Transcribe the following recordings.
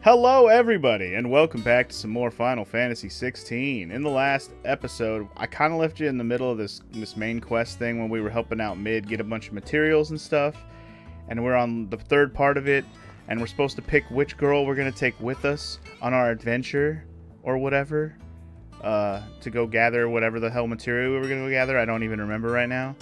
Hello everybody, and welcome back to some more Final Fantasy XVI. In the last episode, I kind of left you in the middle of this main quest thing when we were helping out Mid get a bunch of materials and stuff. And we're on the third part of it, and we're supposed to pick which girl we're going to take with us on our adventure, or whatever, to go gather whatever the hell material we were going to go gather. I don't even remember right now.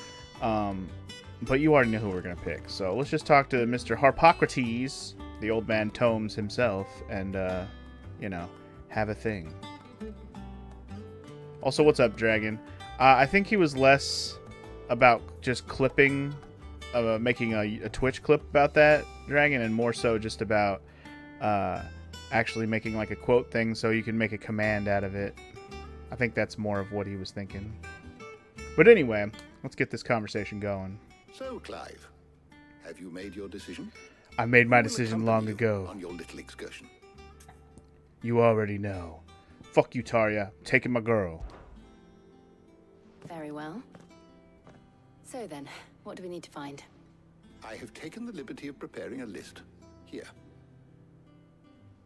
But you already know who we're going to pick. So let's just talk to Mr. Harpocrates, the old man Tomes himself, and, you know, have a thing. Also, what's up, Dragon? I think he was less about just clipping, making a Twitch clip about that, Dragon, and more so just about actually making like a quote thing so you can make a command out of it. I think that's more of what he was thinking. But anyway, let's get this conversation going. So, Clive, have you made your decision? I made my decision long ago. On your little excursion. You already know. Fuck you, Tarja. I'm taking my girl. Very well. So then, what do we need to find? I have taken the liberty of preparing a list. Here.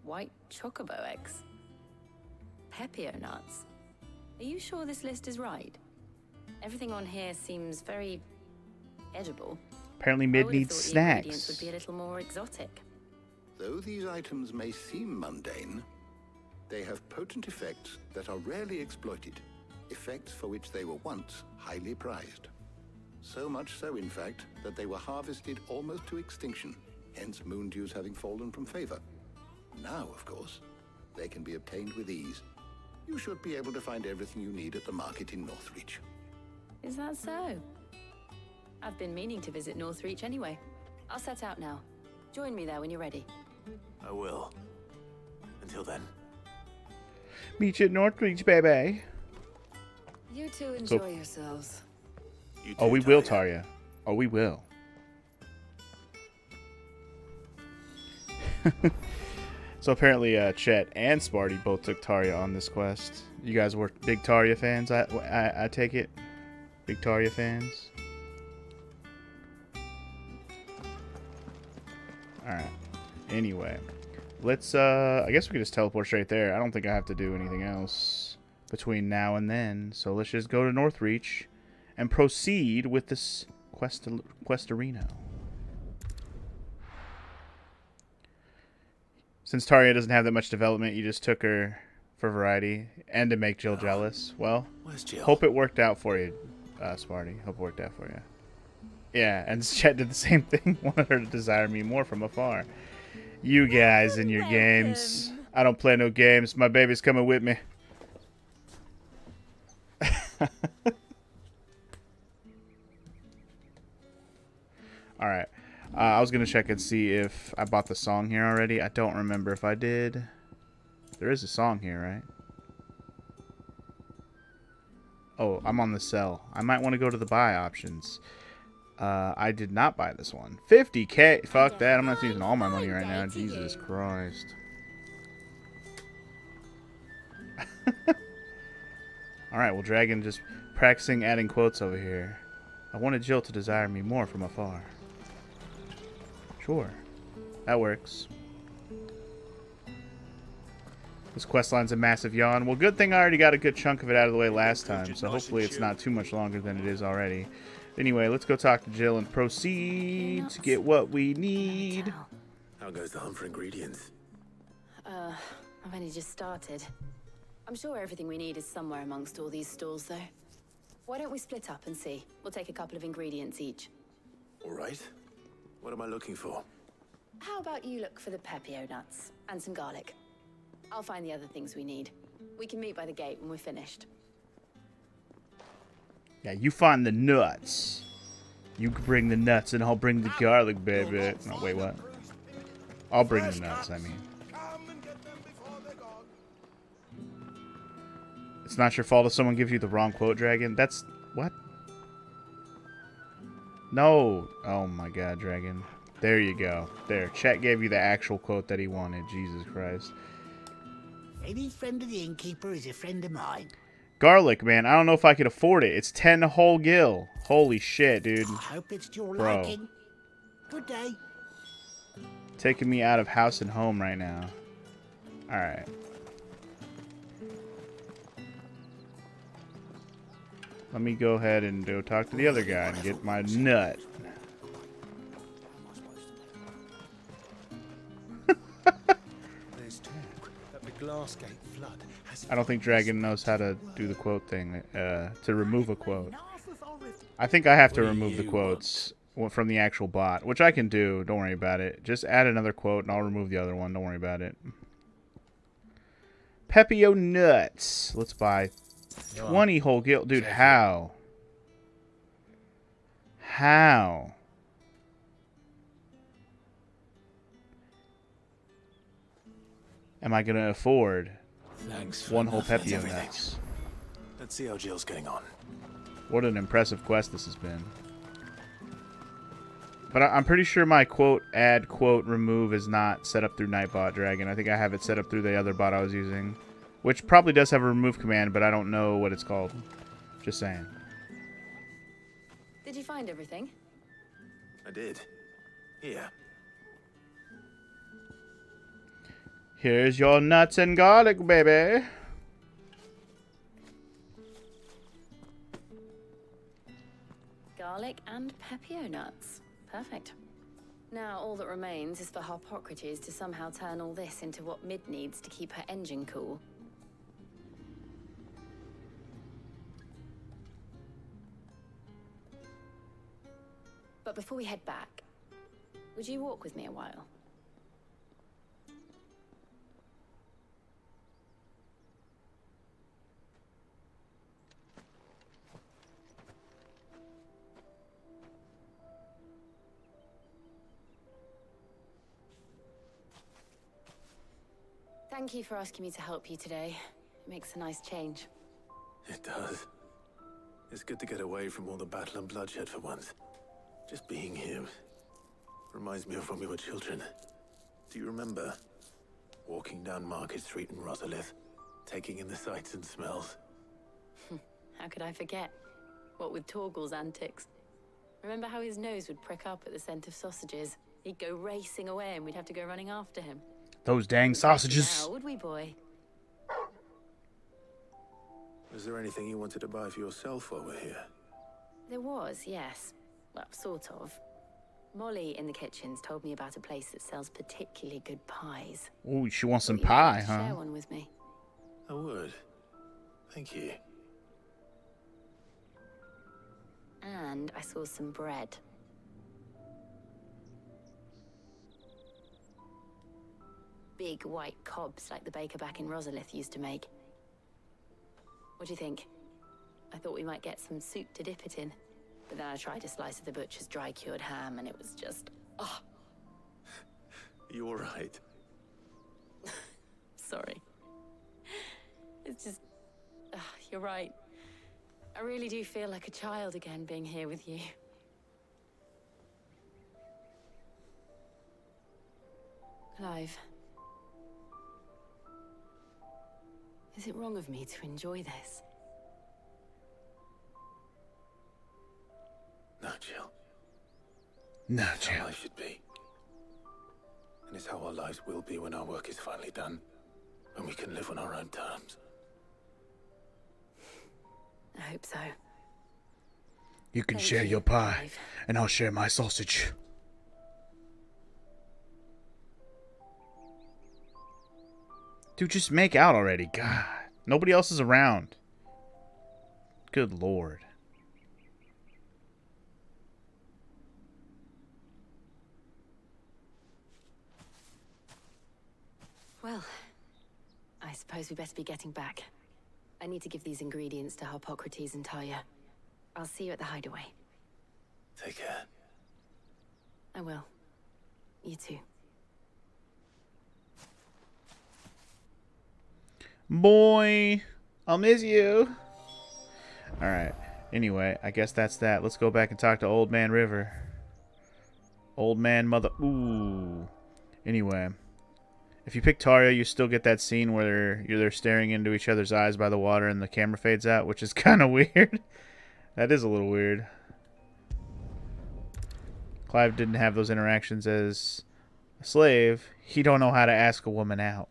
White chocobo eggs. Pepio nuts. Are you sure this list is right? Everything on here seems very edible. Apparently Mid needs snacks. The ingredients would be a little more exotic. Though these items may seem mundane, they have potent effects that are rarely exploited, effects for which they were once highly prized. So much so, in fact, that they were harvested almost to extinction, hence moon dews having fallen from favor. Now, of course, they can be obtained with ease. You should be able to find everything you need at the market in Northreach. Is that so? I've been meaning to visit Northreach anyway. I'll set out now. Join me there when you're ready. I will. Until then. Meet you at Northreach, baby. You two enjoy yourselves. You Oh, too, we will, Tarja. Tarja. Oh, we will. So apparently Chet and Sparty both took Tarja on this quest. You guys were big Tarja fans, I take it? Big Tarja fans? Alright. Anyway. Let's, I guess we could just teleport straight there. I don't think I have to do anything else between now and then. So let's just go to Northreach and proceed with this questarino. Since Tarja doesn't have that much development, you just took her for variety and to make Jill jealous. Well, Where's Jill? hope it worked out for you, Sparty. Hope it worked out for you. Yeah, and Chet did the same thing. Wanted her to desire me more from afar. You guys in your games. I don't play no games. My baby's coming with me. Alright. I was going to check and see if I bought the song here already. I don't remember if I did. There is a song here, right? Oh, I'm on the sell. I might want to go to the buy options. I did not buy this one. 50k. Fuck that. I'm not using all my money right now. Jesus Christ. Alright, well, Dragon just practicing adding quotes over here. I wanted Jill to desire me more from afar. Sure. That works. This questline's a massive yawn. Well, good thing I already got a good chunk of it out of the way last time, so hopefully it's not too much longer than it is already. Anyway, let's go talk to Jill and proceed to get what we need. How goes the hunt for ingredients? I've only just started. I'm sure everything we need is somewhere amongst all these stalls, though. Why don't we split up and see? We'll take a couple of ingredients each. All right. What am I looking for? How about you look for the pepio nuts and some garlic? I'll find the other things we need. We can meet by the gate when we're finished. Yeah, you find the nuts. You bring the nuts and I'll bring the garlic, baby. No, wait, what? I'll bring the nuts, I mean. It's not your fault if someone gives you the wrong quote, Dragon. That's... what? No. Oh my god, Dragon. There you go. There. Chat gave you the actual quote that he wanted. Jesus Christ. Any friend of the innkeeper is a friend of mine. Garlic, man. I don't know if I could afford it. It's 10 whole gil. Holy shit, dude. I hope it's to your Bro. liking. Good day. Taking me out of house and home right now. Alright. Let me go ahead and go talk to the other guy and get my nut. There's talk that the Glassgate flood has I don't think Dragon knows how to do the quote thing, to remove a quote. I think I have to remove the quotes from the actual bot, which I can do. Don't worry about it. Just add another quote and I'll remove the other one. Don't worry about it. Pepio nuts. Let's buy 20 whole gilt. Dude, how? How? Am I going to afford Thanks. one whole That's Pepio everything. nuts? Let's see how Jill's getting on. What an impressive quest this has been. But I'm pretty sure my quote, add, quote, remove is not set up through Nightbot Dragon. I think I have it set up through the other bot I was using. Which probably does have a remove command, but I don't know what it's called. Just saying. Did you find everything? I did. Here. Here's your nuts and garlic, baby. Garlic and Pepio nuts. Perfect. Now all that remains is for Harpocrates to somehow turn all this into what Mid needs to keep her engine cool. But before we head back, would you walk with me a while? Thank you for asking me to help you today. It makes a nice change. It does. It's good to get away from all the battle and bloodshed for once. Just being here reminds me of when we were children. Do you remember? Walking down Market Street in Rosalith, taking in the sights and smells. How could I forget? What with Torgal's antics. Remember how his nose would prick up at the scent of sausages? He'd go racing away and we'd have to go running after him. Those dang sausages. Now, would we, boy? Was there anything you wanted to buy for yourself while we're here? There was, yes. Well, sort of. Molly in the kitchens told me about a place that sells particularly good pies. Ooh, she wants some Thought you'd pie, like to huh? Share one with me. I would. Thank you. And I saw some bread. Big white cobs like the baker back in Rosalith used to make. What do you think? I thought we might get some soup to dip it in. But then I tried a slice of the butcher's dry-cured ham and it was just... oh, You all right? sorry. It's just... you're right. I really do feel like a child again being here with you. Clive. Is it wrong of me to enjoy this? No, Jill. No, It's how Jill. life should be. And it's how our lives will be when our work is finally done. When we can live on our own terms. I hope so. You can Thank share you, your pie, Clive. and I'll share my sausage. Dude, just make out already. God. Nobody else is around. Good lord. Well, I suppose we better be getting back. I need to give these ingredients to Harpocrates and Talia. I'll see you at the hideaway. Take care. I will. You too. Boy, I'll miss you. Alright. Anyway, I guess that's that. Let's go back and talk to Old Man River. Old Man Mother... Ooh. Anyway. If you pick Taria, you still get that scene where they're staring into each other's eyes by the water and the camera fades out, which is kind of weird. That is a little weird. Clive didn't have those interactions as a slave. He don't know how to ask a woman out.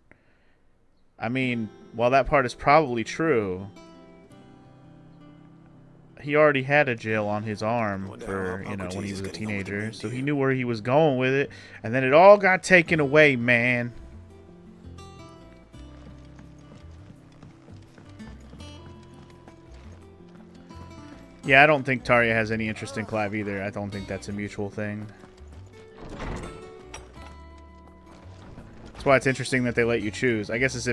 I mean, while that part is probably true, he already had a jail on his arm for, you know, when he was a teenager, so he knew where he was going with it, and then it all got taken away, man. Yeah, I don't think Tarja has any interest in Clive either. I don't think that's a mutual thing. That's why it's interesting that they let you choose. I guess it's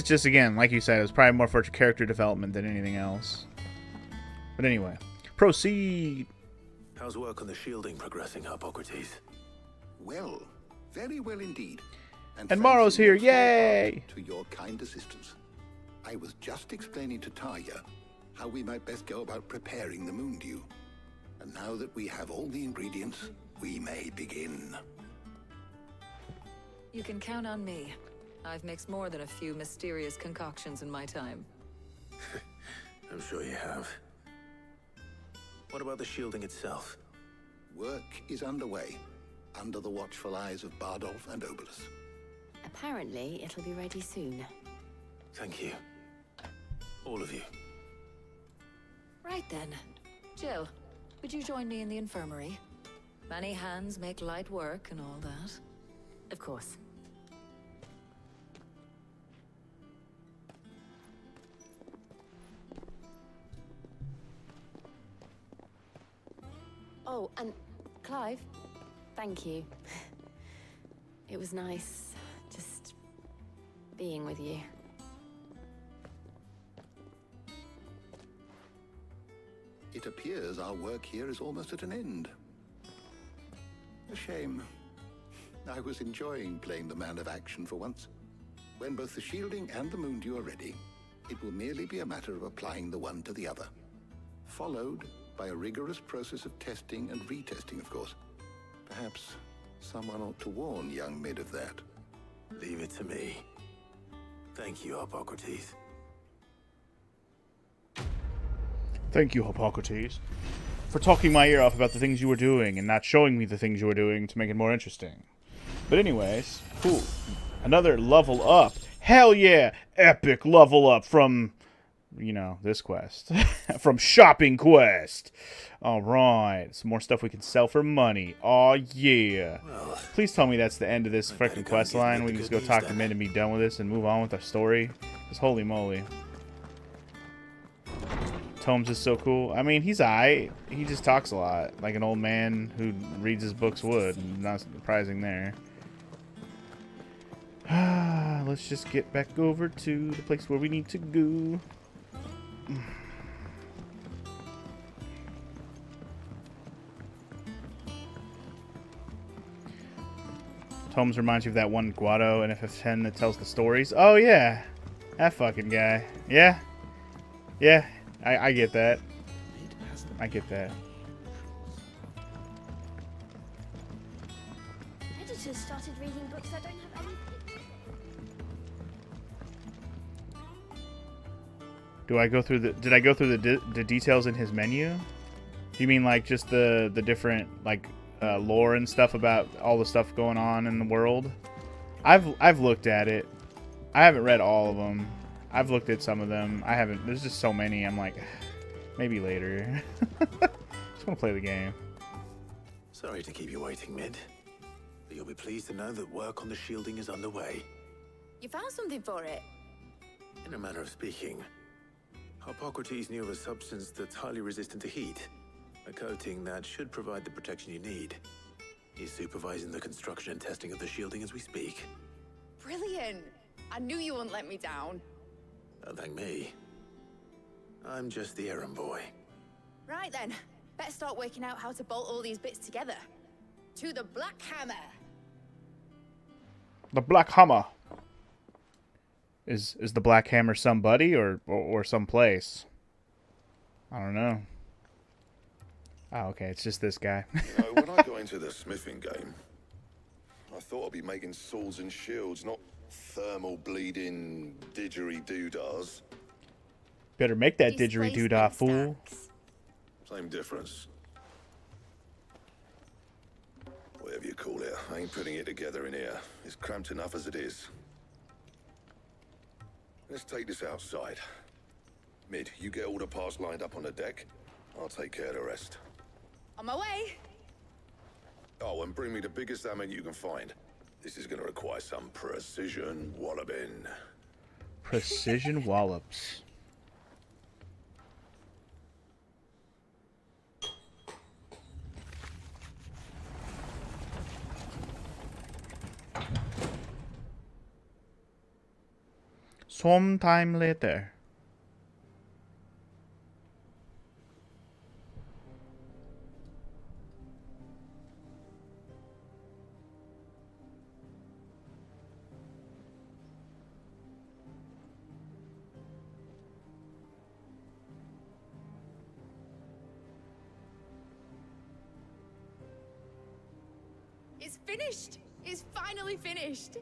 just, again, like you said, it was probably more for character development than anything else. But anyway, proceed. How's work on the shielding progressing, Hippocrates? Well, very well indeed. And Morrow's here, yay! To your kind assistance. I was just explaining to Tarja how we might best go about preparing the moon dew. And now that we have all the ingredients, we may begin. You can count on me. I've mixed more than a few mysterious concoctions in my time. I'm sure you have. What about the shielding itself? Work is underway, under the watchful eyes of Bardolph and Obolus. Apparently, it'll be ready soon. Thank you. All of you. Right then. Jill, would you join me in the infirmary? Many hands make light work and all that. Of course. Oh, and Clive, thank you. It was nice just being with you. It appears our work here is almost at an end. A shame. I was enjoying playing the man of action for once. When both the shielding and the moon dew are ready, it will merely be a matter of applying the one to the other. Followed by a rigorous process of testing and retesting, of course. Perhaps someone ought to warn young Mid of that. Leave it to me. Thank you, Hippocrates. Thank you, Hippocrates, for talking my ear off about the things you were doing and not showing me the things you were doing to make it more interesting. But anyways, cool. Another level up. Hell yeah! Epic level up from, you know, this quest. From Shopping Quest. Alright, some more stuff we can sell for money. Aw, yeah. Well, please tell me that's the end of this freaking go quest and give line. Mid We the can just good go news talk to then. Mid and be done with this and move on with our story. Because holy moly. Tomes is so cool. I mean, he's aight. He just talks a lot. Like an old man who reads his books would. Not surprising there. Let's just get back over to the place where we need to go. Tomes reminds you of that one Guado in FF10 that tells the stories. Oh, yeah. That fucking guy. Yeah. Yeah. I get that. I get that. Editors started reading books that don't have any pictures. Do I go through the? Did I go through the details in his menu? Do you mean like just the different like lore and stuff about all the stuff going on in the world? I've looked at it. I haven't read all of them. I've looked at some of them. I haven't. There's just so many. I'm like, maybe later. Just want to play the game. sorry to keep you waiting, Mid. But you'll be pleased to know that work on the shielding is underway. You found something for it? In a manner of speaking, Hippocrates knew of a substance that's highly resistant to heat. A coating that should provide the protection you need. He's supervising the construction and testing of the shielding as we speak. Brilliant! I knew you wouldn't let me down. Don't thank me. I'm just the errand boy. Right then, better start working out how to bolt all these bits together. To the Black Hammer! The Black Hammer. Is the Black Hammer somebody or someplace? I don't know. Oh, okay, it's just this guy. You know, when I got into the smithing game, I thought I'd be making swords and shields, not thermal bleeding didgeridoo-dahs. Better make that didgeridoo-dah, fool. Same difference. Whatever you call it, I ain't putting it together in here. It's cramped enough as it is. Let's take this outside. Mid, you get all the parts lined up on the deck. I'll take care of the rest. On my way. Oh, and bring me the biggest hammer you can find. This is gonna require some precision walloping. Precision wallops. Sometime later. It's finished. It's finally finished.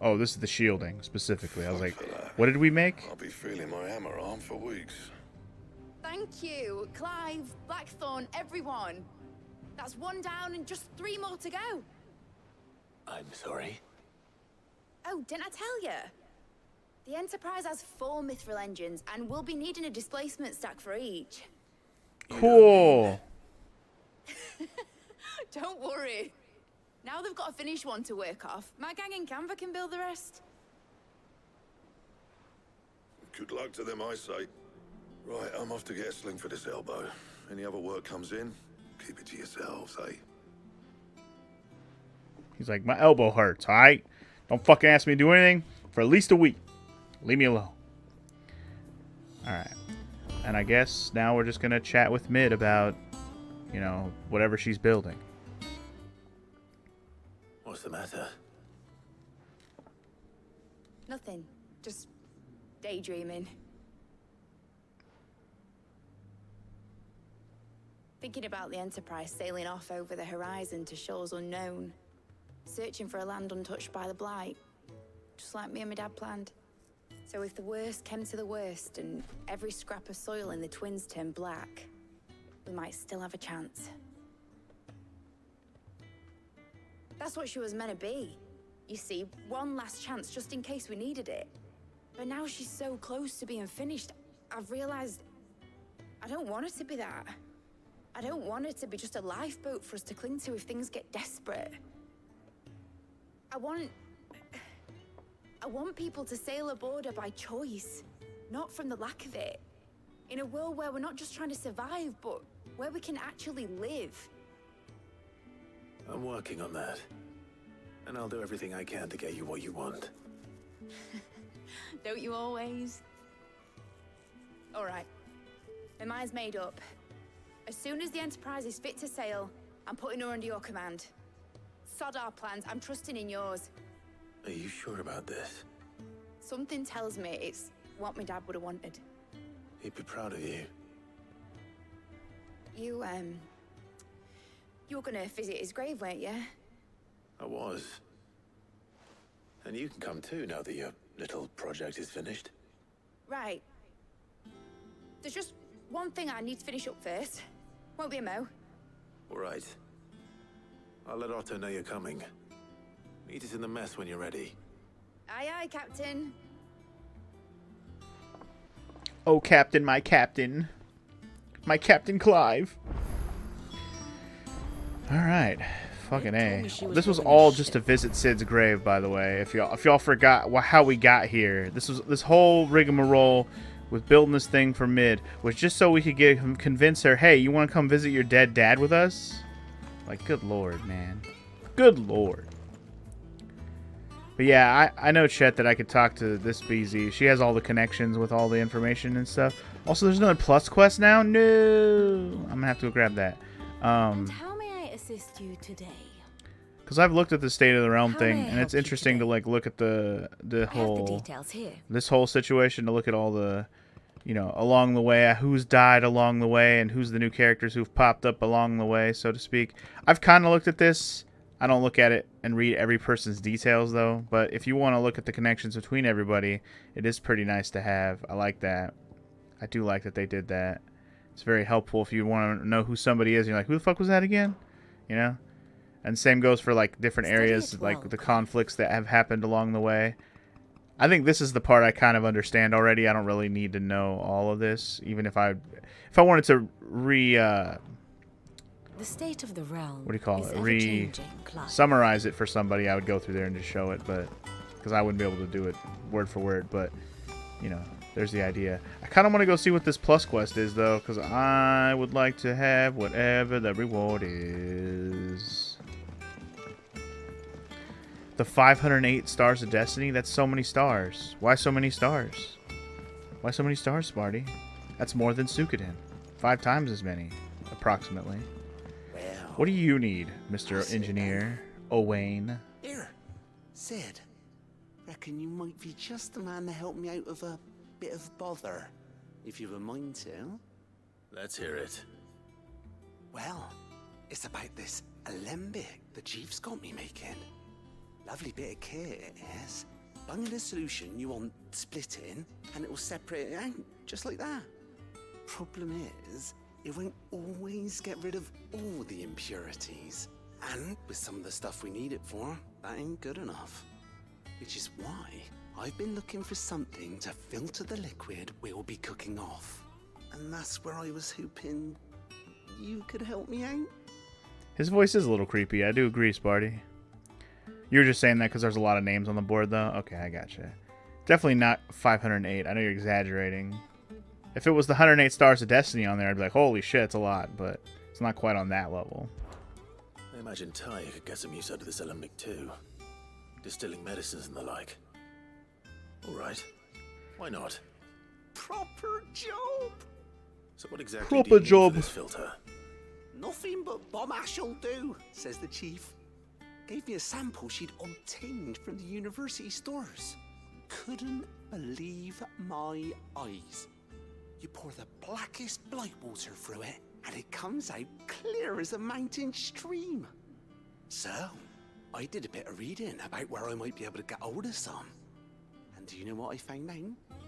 Oh, this is the shielding specifically. I was like, what did we make? I'll be feeling my hammer arm for weeks. Thank you, Clive, Blackthorn, everyone. That's one down and just 3 more to go. I'm sorry. Oh, didn't I tell you? The Enterprise has 4 mithril engines, and we'll be needing a displacement stack for each. Cool. Don't worry. Now they've got a finished one to work off. My gang in Canva can build the rest. Good luck to them, I say. Right, I'm off to get a sling for this elbow. Any other work comes in, keep it to yourselves, eh? He's like, my elbow hurts, alright? Don't fucking ask me to do anything for at least a week. Leave me alone. Alright. And I guess now we're just gonna chat with Mid about, you know, whatever she's building. What's the matter? Nothing. Just daydreaming. Thinking about the Enterprise sailing off over the horizon to shores unknown. Searching for a land untouched by the Blight. Just like me and my dad planned. So if the worst came to the worst and every scrap of soil in the Twins turned black, we might still have a chance. That's what she was meant to be. You see, one last chance just in case we needed it. But now she's so close to being finished, I've realized I don't want her to be that. I don't want her to be just a lifeboat for us to cling to if things get desperate. I want people to sail aboard her by choice, not from the lack of it. In a world where we're not just trying to survive, but where we can actually live. I'm working on that. And I'll do everything I can to get you what you want. Don't you always? All right. My mind's made up. As soon as the Enterprise is fit to sail, I'm putting her under your command. Sod our plans, I'm trusting in yours. Are you sure about this? Something tells me it's what my dad would have wanted. He'd be proud of you. You were gonna visit his grave, weren't you? I was. And you can come too now that your little project is finished. Right. There's just one thing I need to finish up first. Won't be a mo. All right. I'll let Otto know you're coming. Meet us in the mess when you're ready. Aye, aye, Captain. Oh, Captain, my Captain. My Captain Clive. Alright. Fucking A. This was all just to visit Sid's grave, by the way. If y'all forgot how we got here. This whole rigmarole with building this thing for Mid was just so we could convince her, hey, you want to come visit your dead dad with us? Like, good lord, man. Good lord. But yeah, I know, Chet, that I could talk to this BZ. She has all the connections with all the information and stuff. Also, there's another plus quest now? No! I'm gonna have to go grab that. And how may I assist you today? Because I've looked at the State of the Realm thing, and it's interesting to like look at the whole details here. This whole situation, to look at all the, you know, along the way, who's died along the way, and who's the new characters who've popped up along the way, so to speak. I've kind of looked at this. I don't look at it and read every person's details, though. But if you want to look at the connections between everybody, it is pretty nice to have. I like that. I do like that they did that. It's very helpful if you want to know who somebody is. You're like, who the fuck was that again? You know? And same goes for, like, different areas, like the conflicts that have happened along the way. I think this is the part I kind of understand already. I don't really need to know all of this, even if I wanted to The state of the realm. what do you call is it? ever-changing, Clive. Summarize it for somebody. I would go through there and just show it, but because I wouldn't be able to do it word for word. But you know, there's the idea. I kind of want to go see what this plus quest is, though, because I would like to have whatever the reward is. The 508 stars of destiny. That's so many stars. Why so many stars? Why so many stars, Sparty? That's more than Suikoden. 5 times as many, approximately. Well, What do you need, Mr. Engineer Owain? here, Sid. Reckon you might be just the man to help me out of a bit of bother, if you were mind to. Let's hear it. Well, it's about this alembic the chief's got me making. Lovely bit of kit it is. Bung in a solution you want splitting, and it will separate it out, just like that. Problem is, it won't always get rid of all the impurities. And with some of the stuff we need it for, that ain't good enough. Which is why I've been looking for something to filter the liquid we'll be cooking off. And that's where I was hoping you could help me out. His voice is a little creepy. I do agree, Sparty. You were just saying that because there's a lot of names on the board, though? Okay, I gotcha. Definitely not 508. I know you're exaggerating. If it was the 108 stars of destiny on there, I'd be like, holy shit, it's a lot. But it's not quite on that level. I imagine Ty could get some use out of this alembic too. Distilling medicines and the like. Alright. Why not? Proper job! So what exactly Proper do you need job. for this filter? Nothing but bomb ash'll do, says the chief. Gave me a sample she'd obtained from the university stores. Couldn't believe my eyes. You pour the blackest blight water through it, and it comes out clear as a mountain stream. So, I did a bit of reading about where I might be able to get hold of some. And do you know what I found out?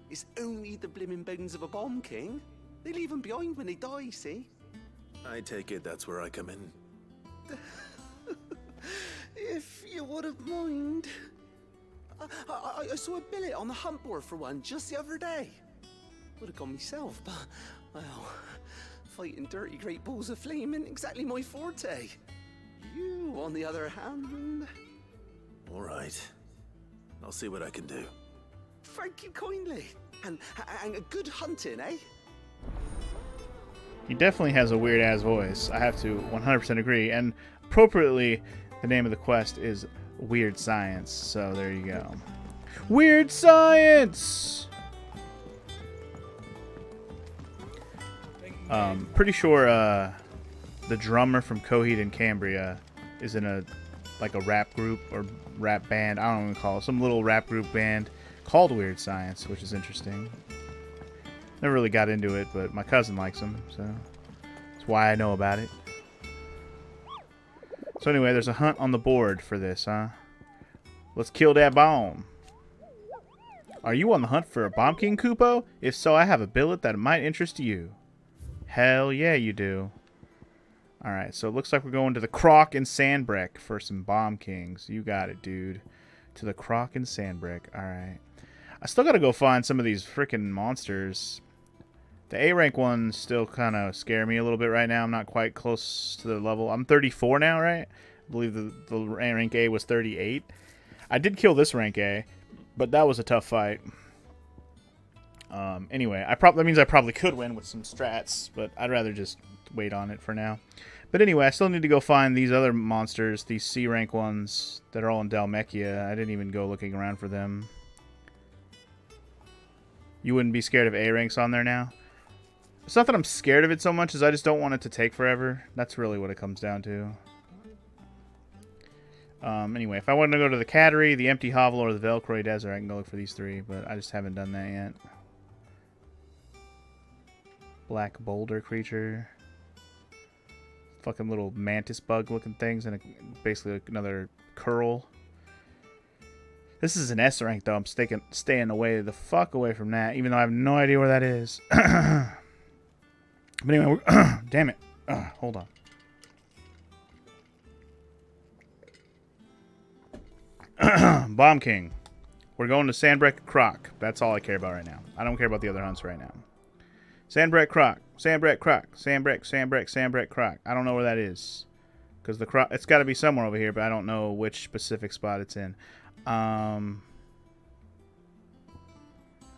It's only the blimmin' bones of a bomb king. They leave them behind when they die, see? I take it that's where I come in. If you wouldn't mind. I saw a billet on the hunt board for one just the other day. Would have gone myself, but, well, fighting dirty great balls of flame isn't exactly my forte. You, on the other hand... Alright. I'll see what I can do. Thank you kindly. And a good hunting, eh? He definitely has a weird-ass voice. I have to 100% agree. And appropriately, the name of the quest is Weird Science. So there you go. Weird Science! Pretty sure the drummer from Coheed and Cambria is in a rap group or rap band. I don't know what to call it. Some little rap group band called Weird Science, which is interesting. Never really got into it, but my cousin likes them, so that's why I know about it. So anyway, there's a hunt on the board for this, huh? Let's kill that bomb. Are you on the hunt for a Bomb King, Kupo? If so, I have a billet that might interest you. Hell yeah, you do. Alright, so it looks like we're going to the Croc and Sandbreck for some Bomb Kings. You got it, dude. To the Croc and Sandbreck. Alright. I still gotta go find some of these freaking monsters. The A rank ones still kind of scare me a little bit right now. I'm not quite close to the level. I'm 34 now, right? I believe the rank A was 38. I did kill this rank A, but that was a tough fight. Anyway, that means I probably could win with some strats, but I'd rather just wait on it for now. But anyway, I still need to go find these other monsters, these C rank ones that are all in Dalmekia. I didn't even go looking around for them. You wouldn't be scared of A ranks on there now? It's not that I'm scared of it so much as I just don't want it to take forever. That's really what it comes down to. Anyway, if I want to go to the Cattery, the Empty Hovel, or the Velcroy Desert, I can go look for these three, but I just haven't done that yet. Black boulder creature. Fucking little mantis bug looking things, and basically another curl. This is an S rank, though. I'm staying away the fuck away from that, even though I have no idea where that is. But anyway, damn it. Hold on. Bomb King. We're going to Sandbreak Croc. That's all I care about right now. I don't care about the other hunts right now. Sandbreak Croc. Sandbreak Croc. Sandbreak Croc. I don't know where that is. Because the croc... It's got to be somewhere over here, but I don't know which specific spot it's in. I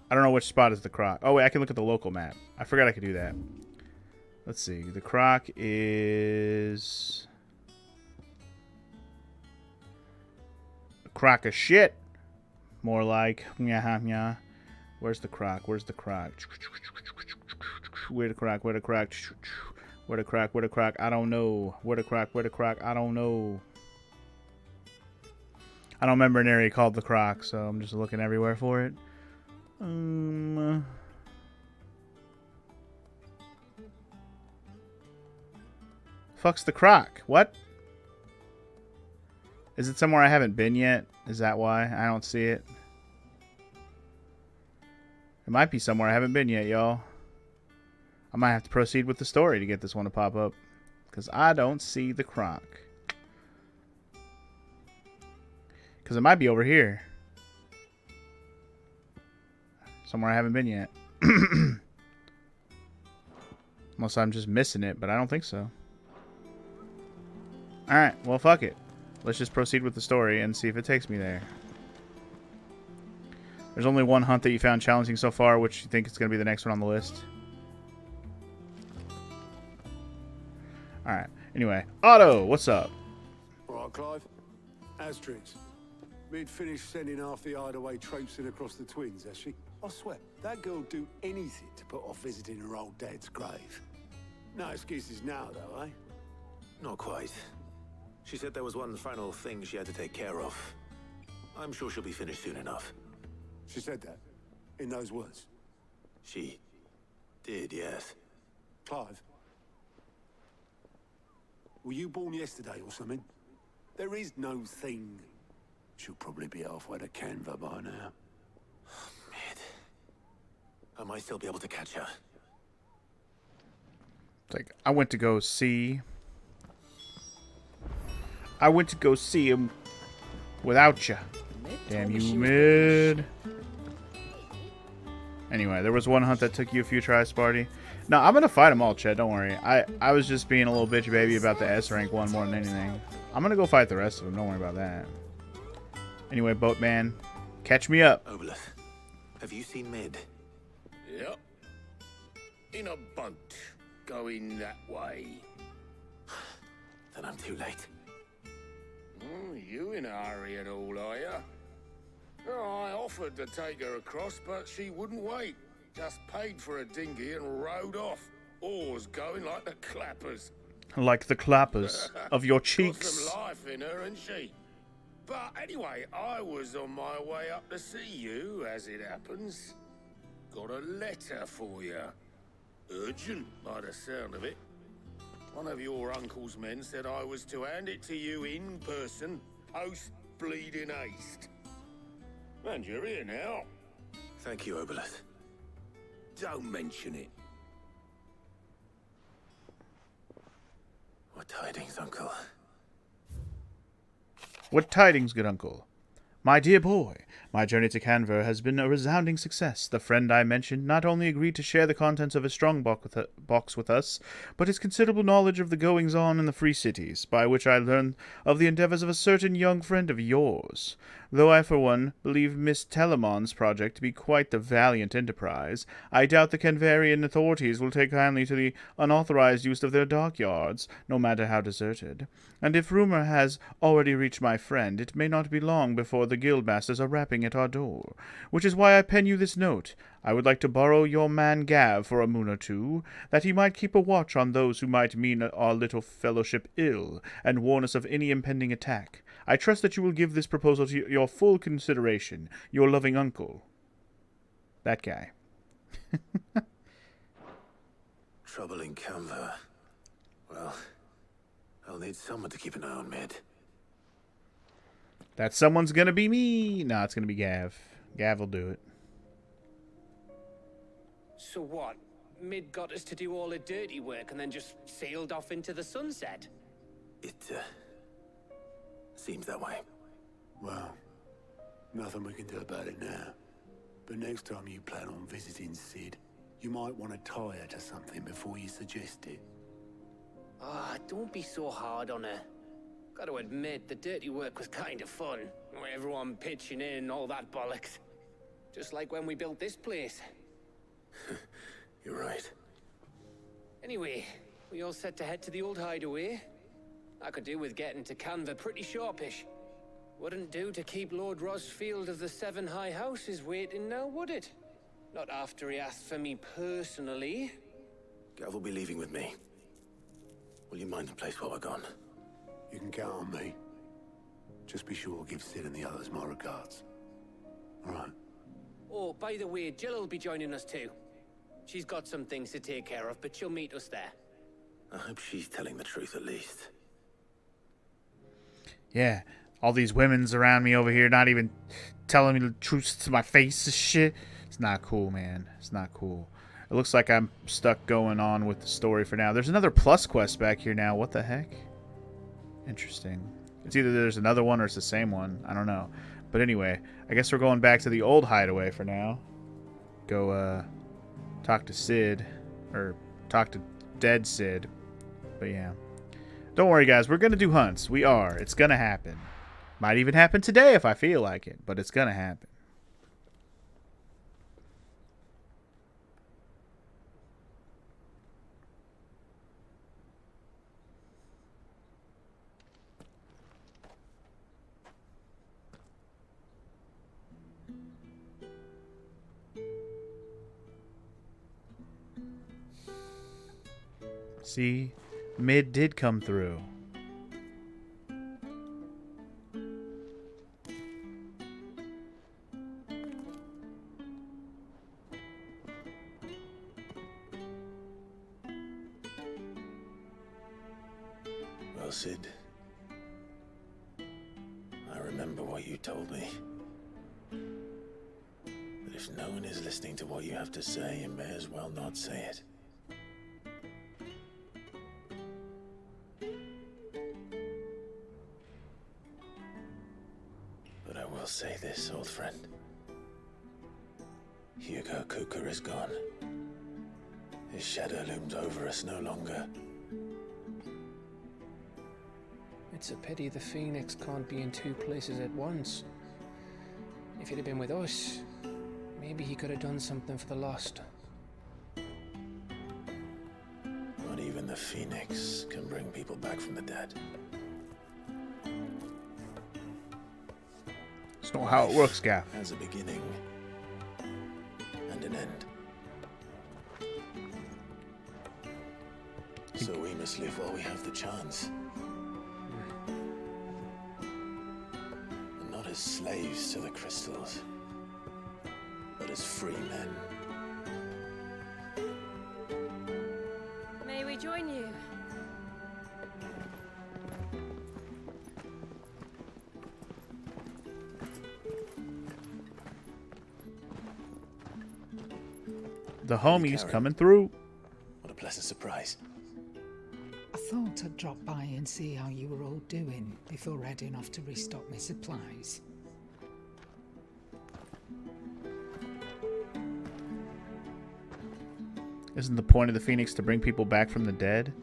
don't know which spot is the croc. Oh, wait, I can look at the local map. I forgot I could do that. Let's see. The croc is... a crock of shit. More like... Meh. Where's the croc? Where's the croc? Where the croc? Where the croc? Where the croc? Where the croc? I don't know. Where the croc? Where the croc? I don't know. I don't remember an area called the croc, so I'm just looking everywhere for it. Fuck's the croc? What? Is it somewhere I haven't been yet? Is that why I don't see it? It might be somewhere I haven't been yet, y'all. I might have to proceed with the story to get this one to pop up. Because I don't see the croc. Because it might be over here. Somewhere I haven't been yet. Unless I'm just missing it, but I don't think so. Alright, well, fuck it. Let's just proceed with the story and see if it takes me there. There's only one hunt that you found challenging so far, which you think is going to be the next one on the list. Alright, anyway. Otto, what's up? Alright, Clive. Asterix. Mid finished sending half the hideaway traipsing across the twins, has she? I swear, that girl'd do anything to put off visiting her old dad's grave. No excuses now, though, eh? Not quite. She said there was one final thing she had to take care of. I'm sure she'll be finished soon enough. She said that? In those words? She did, yes. Clive? Were you born yesterday or something? There is no thing. She'll probably be halfway to Canva by now. Mid. I might still be able to catch her. It's like, I went to go see him without you. Damn you, Mid. Anyway, there was one hunt that took you a few tries, Sparty. No, I'm gonna fight them all, Chet. Don't worry. I was just being a little bitchy baby about the S rank one more than anything. I'm gonna go fight the rest of them. Don't worry about that. Anyway, Boatman, catch me up. Obelith, have you seen Mid? Yep. In a boat, going that way. Then I'm too late. You in a hurry at all, are you? Oh, I offered to take her across, but she wouldn't wait. Just paid for a dinghy and rowed off. Oars going like the clappers. Like the clappers of your cheeks. Got some life in her, ain't she? But anyway, I was on my way up to see you, as it happens. Got a letter for you. Urgent, by the sound of it. One of your uncle's men said I was to hand it to you in person, post-bleeding haste. And you're here now. Thank you, Obelith. Don't mention it. What tidings, Uncle? What tidings, good uncle? My dear boy, my journey to Canver has been a resounding success. The friend I mentioned not only agreed to share the contents of his strong box with us, but his considerable knowledge of the goings-on in the Free Cities, by which I learned of the endeavors of a certain young friend of yours. Though I, for one, believe Miss Telemon's project to be quite the valiant enterprise, I doubt the Canverian authorities will take kindly to the unauthorized use of their dockyards, no matter how deserted. And if rumor has already reached my friend, it may not be long before the guildmasters are rapping at our door. Which is why I pen you this note. I would like to borrow your man Gav for a moon or two, that he might keep a watch on those who might mean our little fellowship ill, and warn us of any impending attack. I trust that you will give this proposal to your full consideration. Your loving uncle. That guy. Trouble in Canva. Well, I'll need someone to keep an eye on Mid. That someone's gonna be me. No, it's gonna be Gav. Gav will do it. So what? Mid got us to do all the dirty work and then just sailed off into the sunset? It, seems that way. Well, Nothing we can do about it now. But next time you plan on visiting Cid, you might want to tie her to something before you suggest it. Ah, don't be so hard on her. Gotta admit, the dirty work was kind of fun. Everyone pitching in, all that bollocks. Just like when we built this place. You're right. Anyway, we all set to head to the old hideaway. I could do with getting to Canva pretty sharpish. Wouldn't do to keep Lord Rosfield of the Seven High Houses waiting now, would it? Not after he asked for me personally. Gav will be leaving with me. Will you mind the place while we're gone? You can count on me. Just be sure to give Cid and the others my regards. All right. Oh, by the way, Jill will be joining us too. She's got some things to take care of, but she'll meet us there. I hope she's telling the truth at least. Yeah, all these women's around me over here not even telling me the truth to my face and shit. It's not cool, man. It's not cool. It looks like I'm stuck going on with the story for now. There's another plus quest back here now. What the heck? Interesting. It's either there's another one or it's the same one. I don't know. But anyway, I guess we're going back to the old hideaway for now. Go, talk to Cid. Or talk to dead Cid. But yeah. Don't worry, guys. We're going to do hunts. We are. It's going to happen. Might even happen today if I feel like it. But it's going to happen. See, mid did come through. Well, Cid, I remember what you told me. That if no one is listening to what you have to say, you may as well not say it. Say this, old friend. Hugo Cooker is gone. His shadow looms over us no longer. It's a pity the Phoenix can't be in two places at once. If he'd have been with us, maybe he could have done something for the lost. Not even the Phoenix can bring people back from the dead. That's not how it works, Gav. Has a beginning and an end. So we must live while we have the chance. And not as slaves to the crystals, but as free men. May we join you? The homies coming through. What a pleasant surprise. I thought I'd drop by and see how you were all doing before heading off to restock my supplies. Isn't the point of the Phoenix to bring people back from the dead?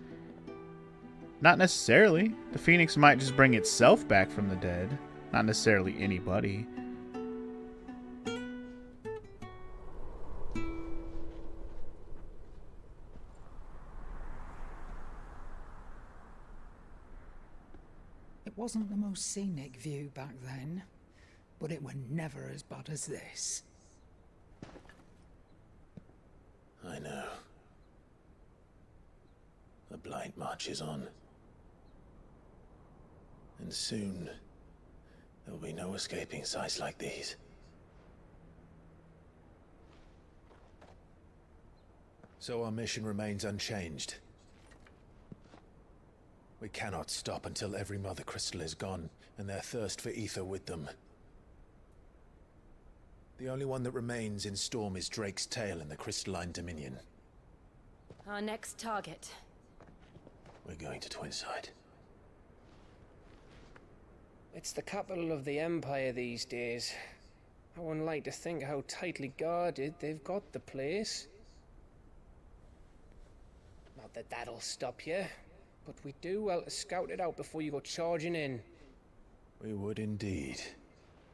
Not necessarily. The Phoenix might just bring itself back from the dead. Not necessarily anybody. It wasn't the most scenic view back then, but it were never as bad as this. I know. The blight marches on. And soon, there'll be no escaping sights like these. So our mission remains unchanged. We cannot stop until every Mother Crystal is gone, and their thirst for ether with them. The only one that remains in Storm is Drake's Tail in the Crystalline Dominion. Our next target. We're going to Twinside. It's the capital of the Empire these days. I wouldn't like to think how tightly guarded they've got the place. Not that that'll stop you, but we do well to scout it out before you go charging in. We would indeed.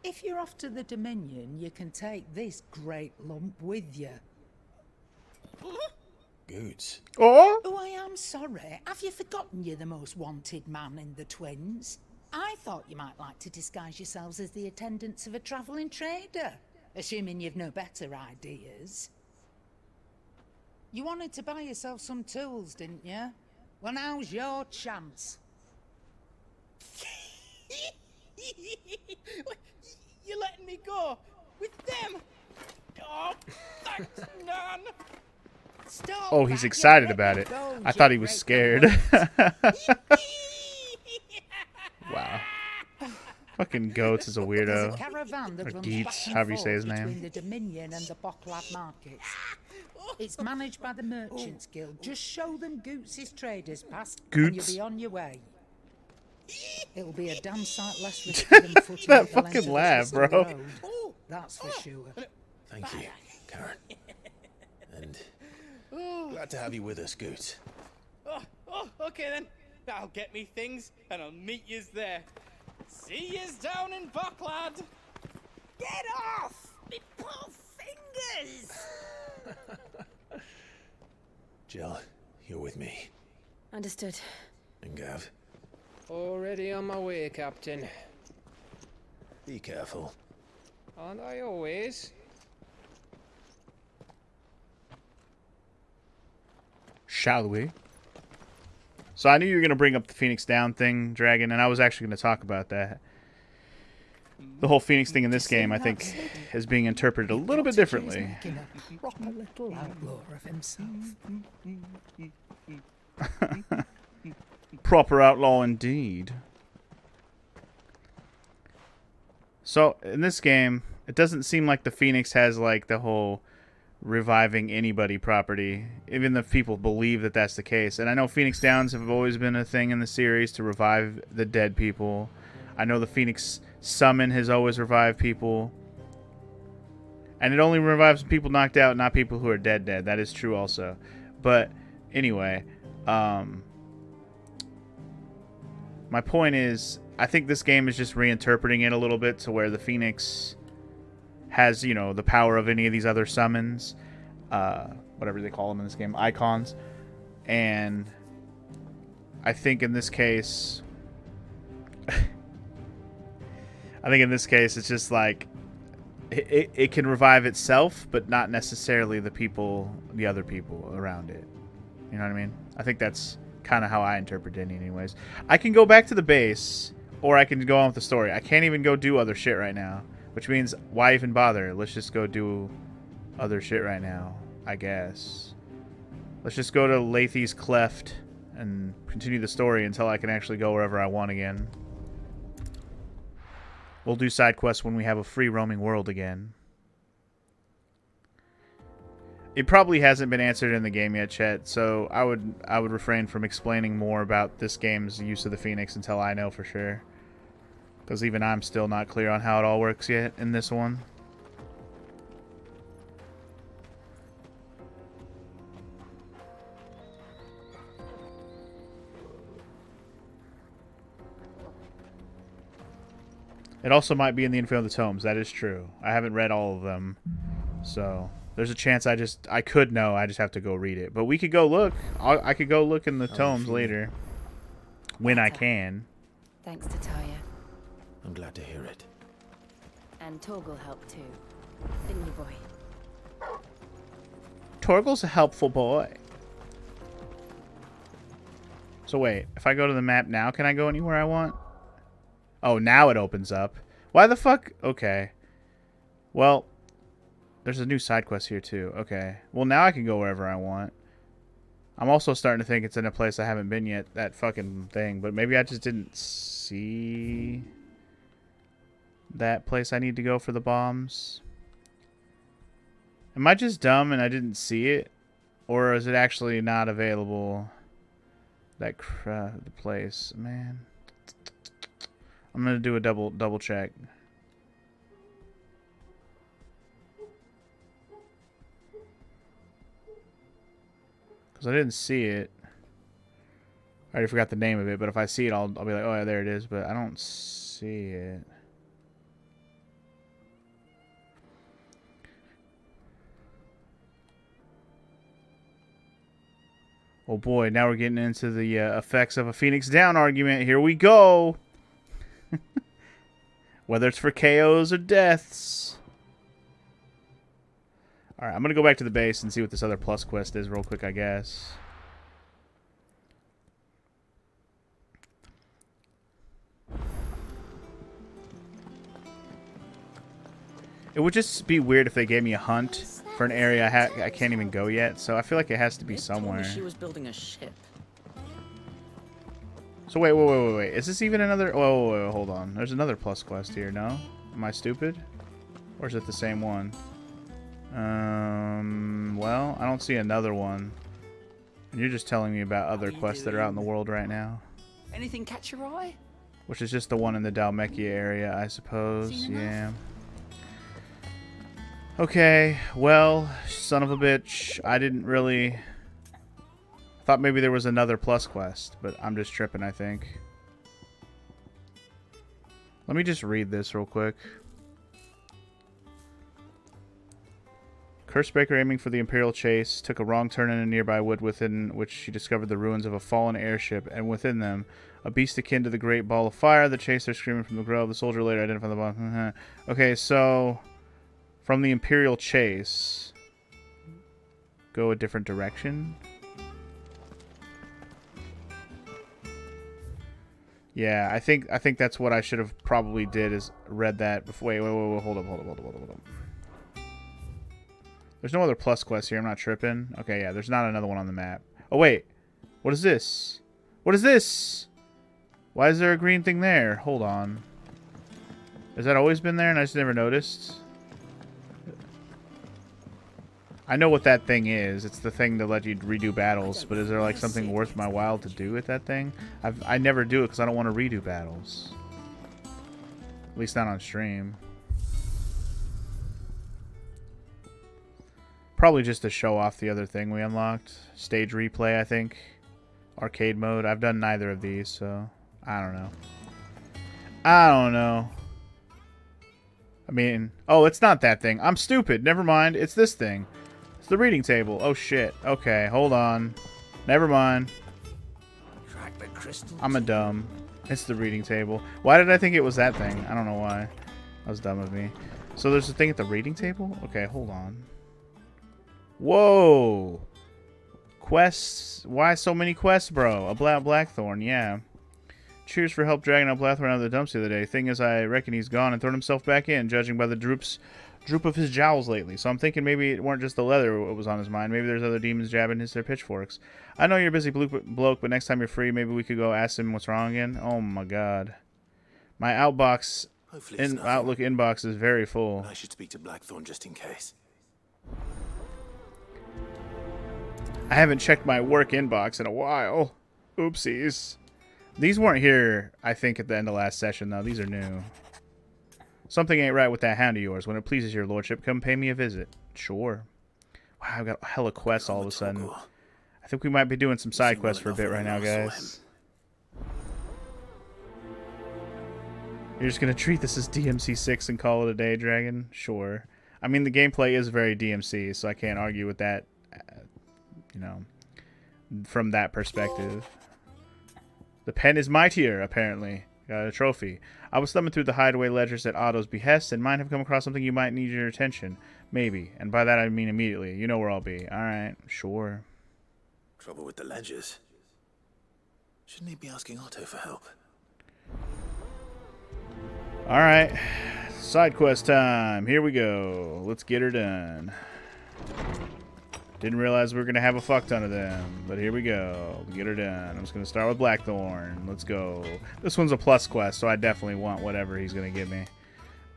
If you're off to the Dominion, you can take this great lump with you. Goods. Oh? Oh, I am sorry. Have you forgotten you're the most wanted man in the Twins? I thought you might like to disguise yourselves as the attendants of a travelling trader, assuming you've no better ideas. You wanted to buy yourself some tools, didn't you? Well, now's your chance. You're letting me go with them? Oh, thanks, Nan. Stop Oh, he's that, excited you about let it. me go, I thought he you was great scared. Wow. Fucking Goats is a There's a weirdo. caravan that Or runs Geets, back and however you say forth his name. between the Dominion and the Bocklad markets. It's managed by the Merchants Guild. Just show them Goots' traders pass, and you'll Goots? be on your way. It'll be a damn sight less risky than footing That it the length fucking of the laugh, twisted bro. road. That's for sure. Thank you, Karen. And glad to have you with us, Goots. Okay then. I'll get me things and I'll meet yous there. See yous down in Bocklad. Get off! Me poor fingers! Jill, you're with me. Understood. And Gav, Already on my way, Captain. be careful. Aren't I always? Shall we? So I knew you were going to bring up the Phoenix Down thing, Dragon, and I was actually going to talk about that. The whole Phoenix thing in this game, I think, is being interpreted a little bit differently. Making a proper little outlaw of himself. Proper outlaw indeed. So, in this game, it doesn't seem like the Phoenix has, like, the whole reviving anybody property, even if people believe that that's the case. And I know Phoenix Downs have always been a thing in the series to revive the dead people. I know the Phoenix Summon has always revived people. And it only revives people knocked out, not people who are dead. That is true also. But, anyway, my point is, I think this game is just reinterpreting it a little bit to where the Phoenix has, you know, the power of any of these other summons, whatever they call them in this game, icons. And I think in this case, it's just like it can revive itself, but not necessarily the other people around it. You know what I mean? I think that's kind of how I interpret it anyways. I can go back to the base, or I can go on with the story. I can't even go do other shit right now. Which means, why even bother? Let's just go do other shit right now, I guess. Let's just go to Lathy's Cleft and continue the story until I can actually go wherever I want again. We'll do side quests when we have a free roaming world again. It probably hasn't been answered in the game yet, chat, so I would refrain from explaining more about this game's use of the Phoenix until I know for sure. Because even I'm still not clear on how it all works yet in this one. It also might be in the info of the tomes. That is true. I haven't read all of them. So there's a chance I could know. I just have to go read it. But we could go look. I could go look in the tomes later. When I can. Thanks to Taya. I'm glad to hear it. And Torgal helped too. Didn't you, boy? Torgal's a helpful boy. So wait, if I go to the map now, can I go anywhere I want? Oh, now it opens up. Why the fuck? Okay. Well, there's a new side quest here too. Okay. Well, now I can go wherever I want. I'm also starting to think it's in a place I haven't been yet, that fucking thing. But maybe I just didn't see that place I need to go for the bombs. Am I just dumb and I didn't see it? Or is it actually not available? The place, man. I'm gonna do a double check. Because I didn't see it. I already forgot the name of it, but if I see it, I'll be like, oh, yeah, there it is. But I don't see it. Oh boy, now we're getting into the effects of a Phoenix Down argument. Here we go. Whether it's for KOs or deaths. Alright, I'm going to go back to the base and see what this other plus quest is real quick, I guess. It would just be weird if they gave me a hunt for an area I can't even go yet, so I feel like it has to be somewhere. She was building a ship. So wait. Is this even another... Wait, hold on. There's another plus quest here, no? Am I stupid? Or is it the same one? Well, I don't see another one. And you're just telling me about other quests that are out in the world right now. Anything catch your eye? Which is just the one in the Dalmekia area, I suppose. Yeah. Okay, well, son of a bitch. I didn't really... Thought maybe there was another plus quest, but I'm just tripping, I think. Let me just read this real quick. Cursebreaker, aiming for the Imperial chase, took a wrong turn in a nearby wood within which she discovered the ruins of a fallen airship, and within them, a beast akin to the Great Ball of Fire that chased her screaming from the grove. The soldier later identified the ball. Okay, so... From the Imperial chase, go a different direction. Yeah, I think that's what I should have probably did is read that before. Wait, hold up. There's no other plus quest here. I'm not tripping. Okay, yeah, there's not another one on the map. Oh wait, what is this? What is this? Why is there a green thing there? Hold on. Has that always been there and I just never noticed? I know what that thing is. It's the thing to let you redo battles, but is there like something worth my while to do with that thing? I never do it because I don't want to redo battles. At least not on stream. Probably just to show off the other thing we unlocked. Stage replay, I think. Arcade mode. I've done neither of these, so I don't know. I mean, oh, it's not that thing. I'm stupid. Never mind. It's this thing. It's the reading table. Oh, shit. Okay, hold on. Never mind. I'm a dumb. It's the reading table. Why did I think it was that thing? I don't know why. That was dumb of me. So there's a thing at the reading table? Okay, hold on. Whoa. Quests. Why so many quests, bro? A Blackthorn, yeah. Cheers for help dragging out Blackthorn out of the dumps the other day. Thing is, I reckon he's gone and thrown himself back in, judging by the droop of his jowls lately. So I'm thinking maybe it weren't just the leather what was on his mind. Maybe there's other demons jabbing their pitchforks. I know you're a busy bloke, but next time you're free, maybe we could go ask him what's wrong again. Oh my god. My Outlook inbox is very full. I should speak to Blackthorn just in case. I haven't checked my work inbox in a while. Oopsies. These weren't here, I think, at the end of last session, though. These are new. Something ain't right with that hound of yours. When it pleases your lordship, come pay me a visit. Sure. Wow, I've got hella quests all of a sudden. I think we might be doing some side quests for a bit right now, guys. You're just going to treat this as DMC 6 and call it a day, Dragon? Sure. I mean, the gameplay is very DMC, so I can't argue with that, you know, from that perspective. The pen is mightier, apparently. Got a trophy. I was thumbing through the hideaway ledgers at Otto's behest and might have come across something you might need your attention. Maybe. And by that I mean immediately. You know where I'll be. Alright, sure. Trouble with the ledgers. Shouldn't he be asking Otto for help? Alright. Side quest time. Here we go. Let's get her done. Didn't realize we were going to have a fuck ton of them, but here we go. Get her done. I'm just going to start with Blackthorn. Let's go. This one's a plus quest, so I definitely want whatever he's going to give me.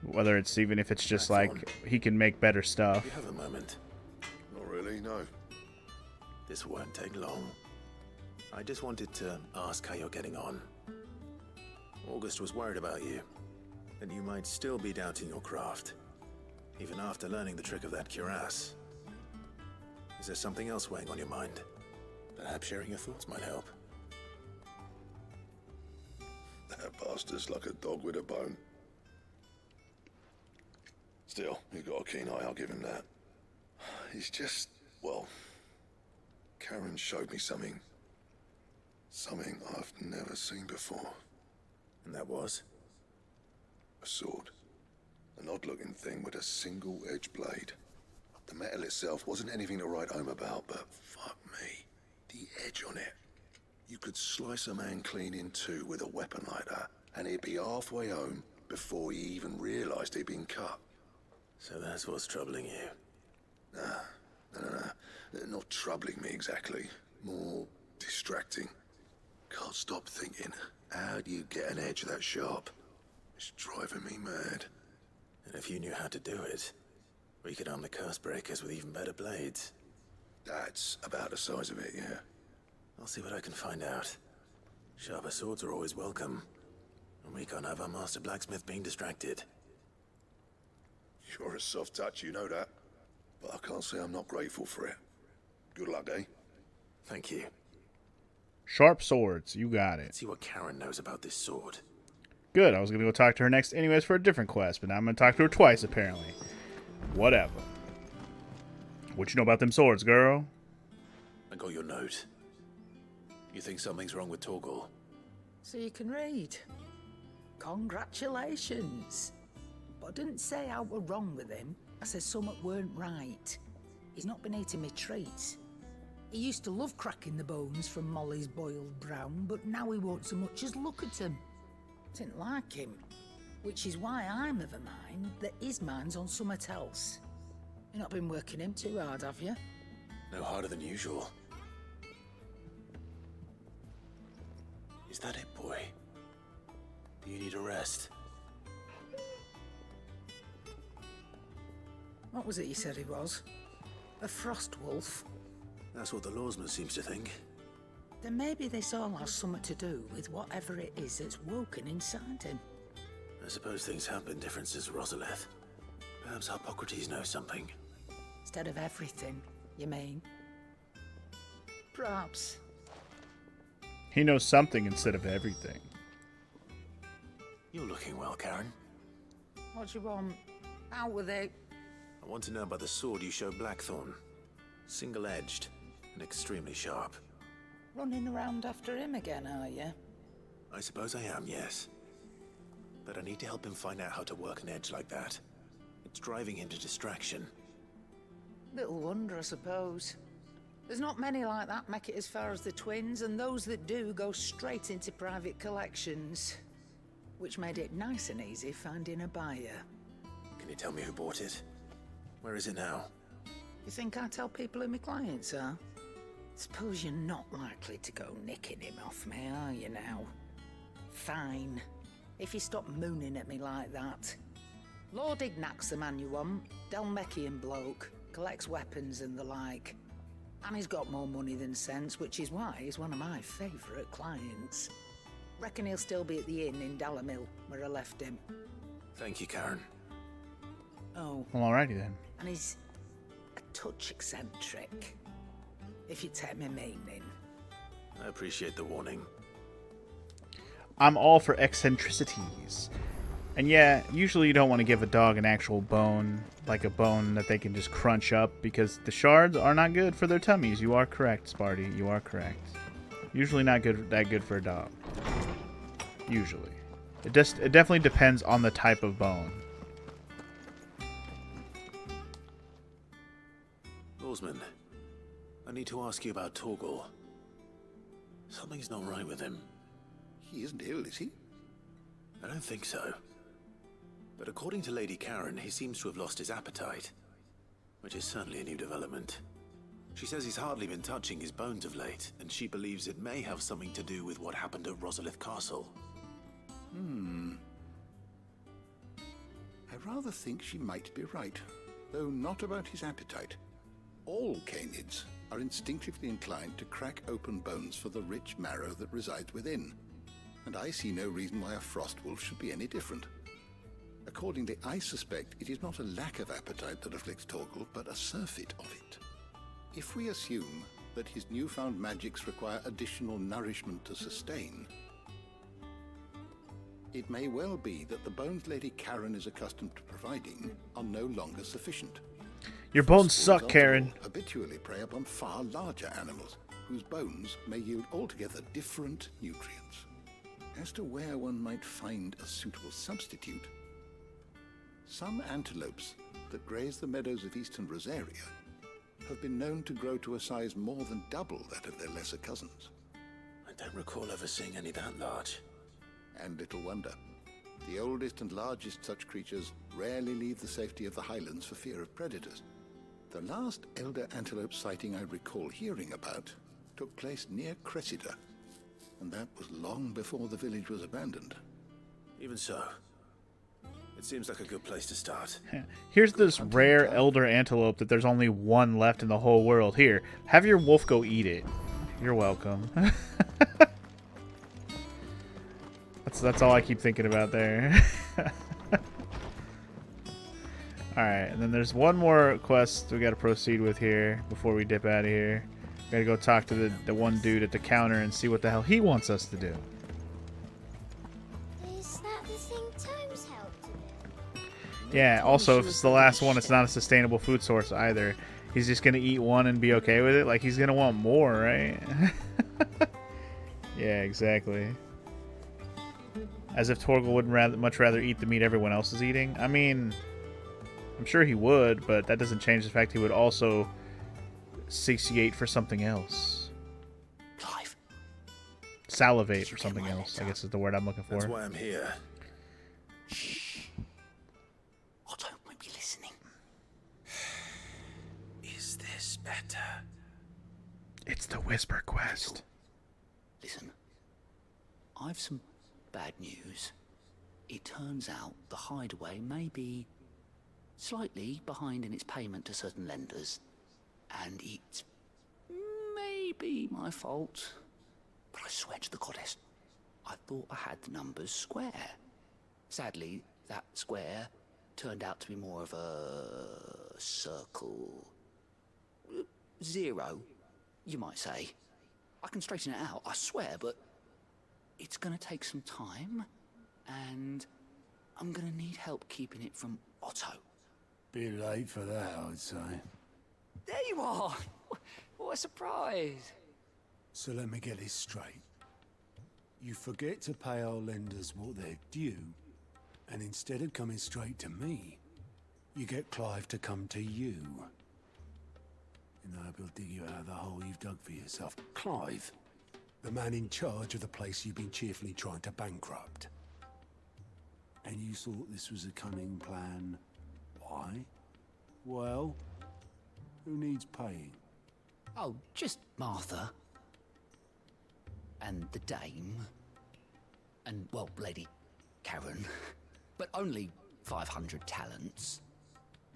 Whether it's even if it's just like he can make better stuff. You have a moment? Not really, no. This won't take long. I just wanted to ask how you're getting on. August was worried about you, that you might still be doubting your craft, even after learning the trick of that cuirass. Is there something else weighing on your mind? Perhaps sharing your thoughts might help. That bastard's like a dog with a bone. Still, he got a keen eye, I'll give him that. He's just, well, Karen showed me something I've never seen before. And that was? A sword. An odd-looking thing with a single-edged blade. The metal itself wasn't anything to write home about, but fuck me, the edge on it. You could slice a man clean in two with a weapon like that, and he'd be halfway home before he even realized he'd been cut. So that's what's troubling you? No. Not troubling me exactly. More distracting. Can't stop thinking, how do you get an edge that sharp? It's driving me mad. And if you knew how to do it, we could arm the curse breakers with even better blades. That's about the size of it, yeah. I'll see what I can find out. Sharper swords are always welcome. And we can't have our master blacksmith being distracted. You're a soft touch, you know that. But I can't say I'm not grateful for it. Good luck, eh? Thank you. Sharp swords, you got it. Let's see what Karen knows about this sword. Good, I was going to go talk to her next anyways for a different quest, but now I'm going to talk to her twice, apparently. Whatever. What you know about them swords, girl? I got your note. You think something's wrong with Torgal? So you can read. Congratulations. But I didn't say I were wrong with him. I said something weren't right. He's not been eating me treats. He used to love cracking the bones from Molly's boiled brown, but now he won't so much as look at them. Didn't like him. Which is why I'm of a mind that his mind's on something else. You've not been working him too hard, have you? No harder than usual. Is that it, boy? Do you need a rest? What was it you said he was? A frost wolf? That's what the lawsman seems to think. Then maybe this all has something to do with whatever it is that's woken inside him. I suppose things have been different since Rosalith. Perhaps Hippocrates knows something. Instead of everything, you mean? Perhaps. He knows something instead of everything. You're looking well, Karen. What do you want? Out with it. I want to know about the sword you showed Blackthorn. Single-edged and extremely sharp. Running around after him again, are you? I suppose I am, yes. But I need to help him find out how to work an edge like that. It's driving him to distraction. Little wonder, I suppose. There's not many like that make it as far as the twins, and those that do go straight into private collections. Which made it nice and easy finding a buyer. Can you tell me who bought it? Where is it now? You think I tell people who my clients are? Suppose you're not likely to go nicking him off me, are you now? Fine. If you stop mooning at me like that. Lord Ignac's the man you want. Dalmekian bloke. Collects weapons and the like. And he's got more money than sense, which is why he's one of my favourite clients. Reckon he'll still be at the inn in Dalamil, where I left him. Thank you, Karen. Oh. Well, alrighty then. And he's a touch eccentric, if you take my meaning. I appreciate the warning. I'm all for eccentricities. And yeah, usually you don't want to give a dog an actual bone, like a bone that they can just crunch up, because the shards are not good for their tummies. You are correct, Sparty. You are correct. Usually not that good for a dog. Usually. It definitely depends on the type of bone. Lawsman, I need to ask you about Torgal. Something's not right with him. He isn't ill, is he? I don't think so. But according to Lady Karen, he seems to have lost his appetite. Which is certainly a new development. She says he's hardly been touching his bones of late, and she believes it may have something to do with what happened at Rosalith Castle. I rather think she might be right, though not about his appetite. All canids are instinctively inclined to crack open bones for the rich marrow that resides within, and I see no reason why a frost wolf should be any different. Accordingly, I suspect it is not a lack of appetite that afflicts Torgal, but a surfeit of it. If we assume that his newfound magics require additional nourishment to sustain, it may well be that the bones Lady Karen is accustomed to providing are no longer sufficient. Your bones Fossils, suck, after Karen. all, habitually prey upon far larger animals, whose bones may yield altogether different nutrients. As to where one might find a suitable substitute, some antelopes that graze the meadows of eastern Rosaria have been known to grow to a size more than double that of their lesser cousins. I don't recall ever seeing any that large. And little wonder. The oldest and largest such creatures rarely leave the safety of the highlands for fear of predators. The last elder antelope sighting I recall hearing about took place near Cressida, and that was long before the village was abandoned. Even so, it seems like a good place to start. Here's this rare elder antelope that there's only one left in the whole world. Here, have your wolf go eat it. You're welcome. That's all I keep thinking about there. Alright, and then there's one more quest we gotta proceed with here before we dip out of here. Gotta go talk to the one dude at the counter and see what the hell he wants us to do. Is that the thing Tomes helped with? Yeah, also, if it's the last one, it's not a sustainable food source either. He's just gonna eat one and be okay with it? Like, he's gonna want more, right? Yeah, exactly. As if Torgal would much rather eat the meat everyone else is eating. I mean, I'm sure he would, but that doesn't change the fact he would also satiate for something else. Clive. Salivate for something else, I guess is the word I'm looking for. That's why I'm here. Shh. Otto might be listening. Is this better? It's the Whisper Quest. Listen, I've some bad news. It turns out the hideaway may be slightly behind in its payment to certain lenders, and it's maybe my fault. But I swear to the goddess, I thought I had the numbers square. Sadly, that square turned out to be more of a circle. 0, you might say. I can straighten it out, I swear, but it's gonna take some time, and I'm gonna need help keeping it from Otto. Bit late for that, I'd say. There you are! What a surprise! So let me get this straight. You forget to pay our lenders what they're due, and instead of coming straight to me, you get Clive to come to you. And I will dig you out of the hole you've dug for yourself. Clive, the man in charge of the place you've been cheerfully trying to bankrupt. And you thought this was a cunning plan. Why? Well, who needs paying? Oh, just Martha. And the dame. And, well, Lady Karen. But only 500 talents.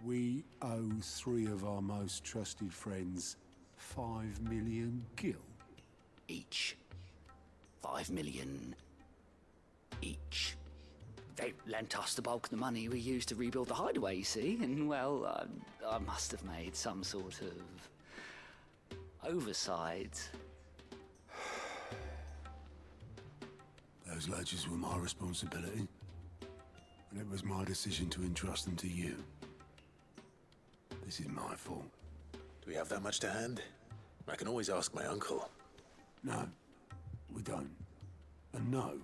We owe 3 of our most trusted friends 5 million gil. Each. 5 million each. They lent us the bulk of the money we used to rebuild the hideaway, you see, and, well, I must have made some sort of oversight. Those ledgers were my responsibility, and it was my decision to entrust them to you. This is my fault. Do we have that much to hand? I can always ask my uncle. No, we don't. And no,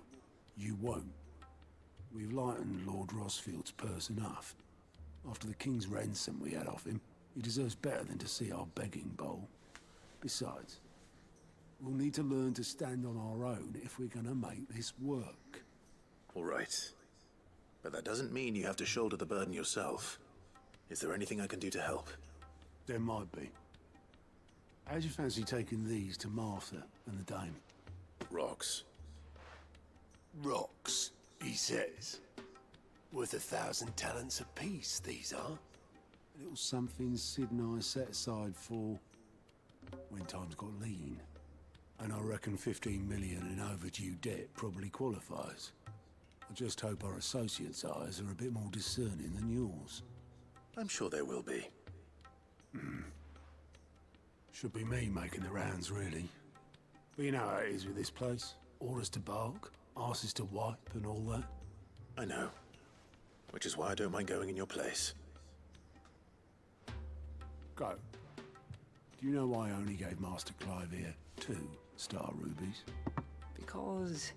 you won't. We've lightened Lord Rosfield's purse enough. After the king's ransom we had off him, he deserves better than to see our begging bowl. Besides, we'll need to learn to stand on our own if we're gonna make this work. All right. But that doesn't mean you have to shoulder the burden yourself. Is there anything I can do to help? There might be. How'd you fancy taking these to Martha and the dame? Rocks. Rocks, he says. Worth 1,000 talents apiece, these are. A little something Sid and I set aside for when times got lean. And I reckon 15 million in overdue debt probably qualifies. I just hope our associates' eyes are a bit more discerning than yours. I'm sure there will be. Should be me making the rounds, really. But you know how it is with this place. Orders to bark, arses to wipe, and all that. I know. Which is why I don't mind going in your place. Go. Do you know why I only gave Master Clive here 2 star rubies? Because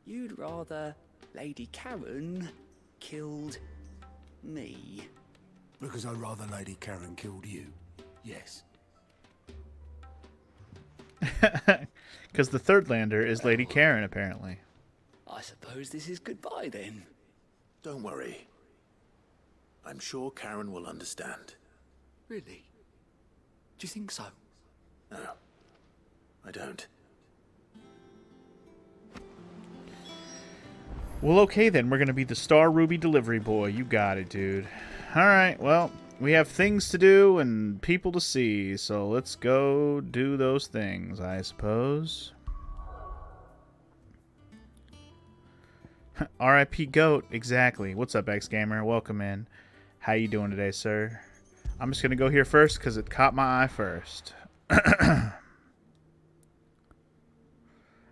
you'd rather Lady Karen killed me. Because I'd rather Lady Karen killed you. Yes. Because the third lander is Lady Karen, apparently. I suppose this is goodbye then. Don't worry. I'm sure Karen will understand. Really? Do you think so? No, I don't. Well, okay then. We're going to be the Star Ruby delivery boy. You got it, dude. Alright, well, we have things to do and people to see, so let's go do those things, I suppose. R.I.P. Goat, exactly. What's up, X-Gamer? Welcome in. How you doing today, sir? I'm just going to go here first because it caught my eye first. I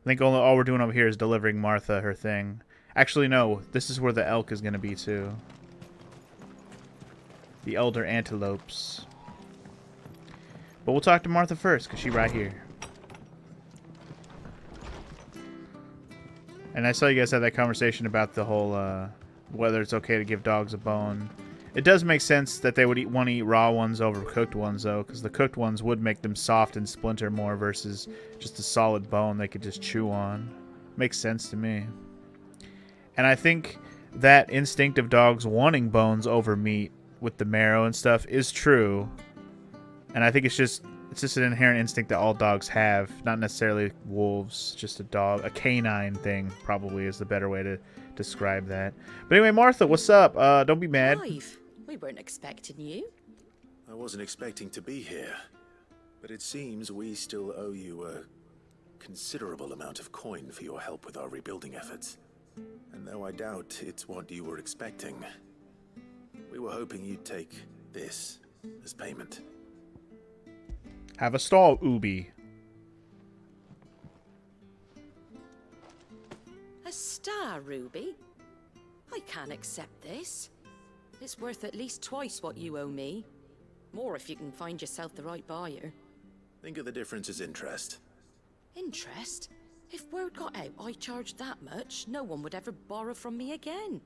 think all we're doing over here is delivering Martha her thing. Actually, no. This is where the elk is going to be, too. The elder antelopes. But we'll talk to Martha first because she's right here. And I saw you guys have that conversation about the whole whether it's okay to give dogs a bone. It does make sense that they would want to eat raw ones over cooked ones, though, because the cooked ones would make them soft and splinter more versus just a solid bone they could just chew on. Makes sense to me. And I think that instinct of dogs wanting bones over meat with the marrow and stuff is true. And I think it's just an inherent instinct that all dogs have, not necessarily wolves, just a canine thing probably is the better way to describe that. But anyway, Martha, what's up? Don't be mad. Clive, we weren't expecting you. I wasn't expecting to be here, but it seems we still owe you a considerable amount of coin for your help with our rebuilding efforts. And though I doubt it's what you were expecting, we were hoping you'd take this as payment. Have a stall, Ubi. A star, Ruby? I can't accept this. It's worth at least twice what you owe me. More if you can find yourself the right buyer. Think of the difference as interest. Interest? If word got out I charged that much, no one would ever borrow from me again.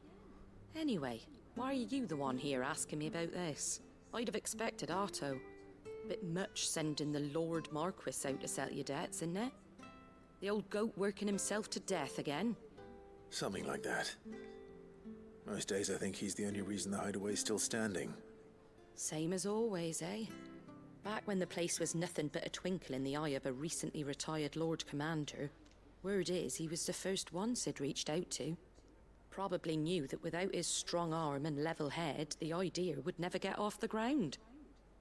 Anyway, why are you the one here asking me about this? I'd have expected Otto. Bit much sending the Lord Marquis out to settle your debts, isn't it? The old goat working himself to death again. Something like that. Most days I think he's the only reason the hideaway's still standing. Same as always, eh? Back when the place was nothing but a twinkle in the eye of a recently retired Lord Commander, word is he was the first one Sid reached out to. Probably knew that without his strong arm and level head, the idea would never get off the ground.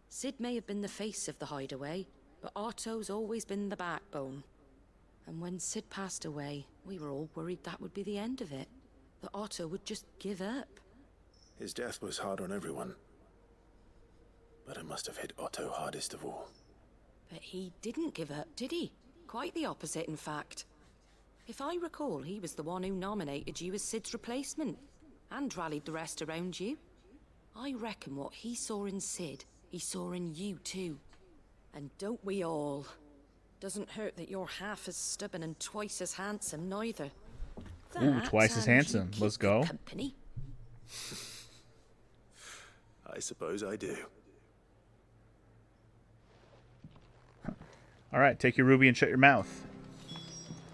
Sid may have been the face of the hideaway, but Otto's always been the backbone. And when Sid passed away, we were all worried that would be the end of it. That Otto would just give up. His death was hard on everyone. But it must have hit Otto hardest of all. But he didn't give up, did he? Quite the opposite, in fact. If I recall, he was the one who nominated you as Sid's replacement, and rallied the rest around you. I reckon what he saw in Sid, he saw in you too. And don't we all? Doesn't hurt that you're half as stubborn and twice as handsome, neither. Ooh, twice as handsome. Let's go. Company. I suppose I do. Alright, take your ruby and shut your mouth.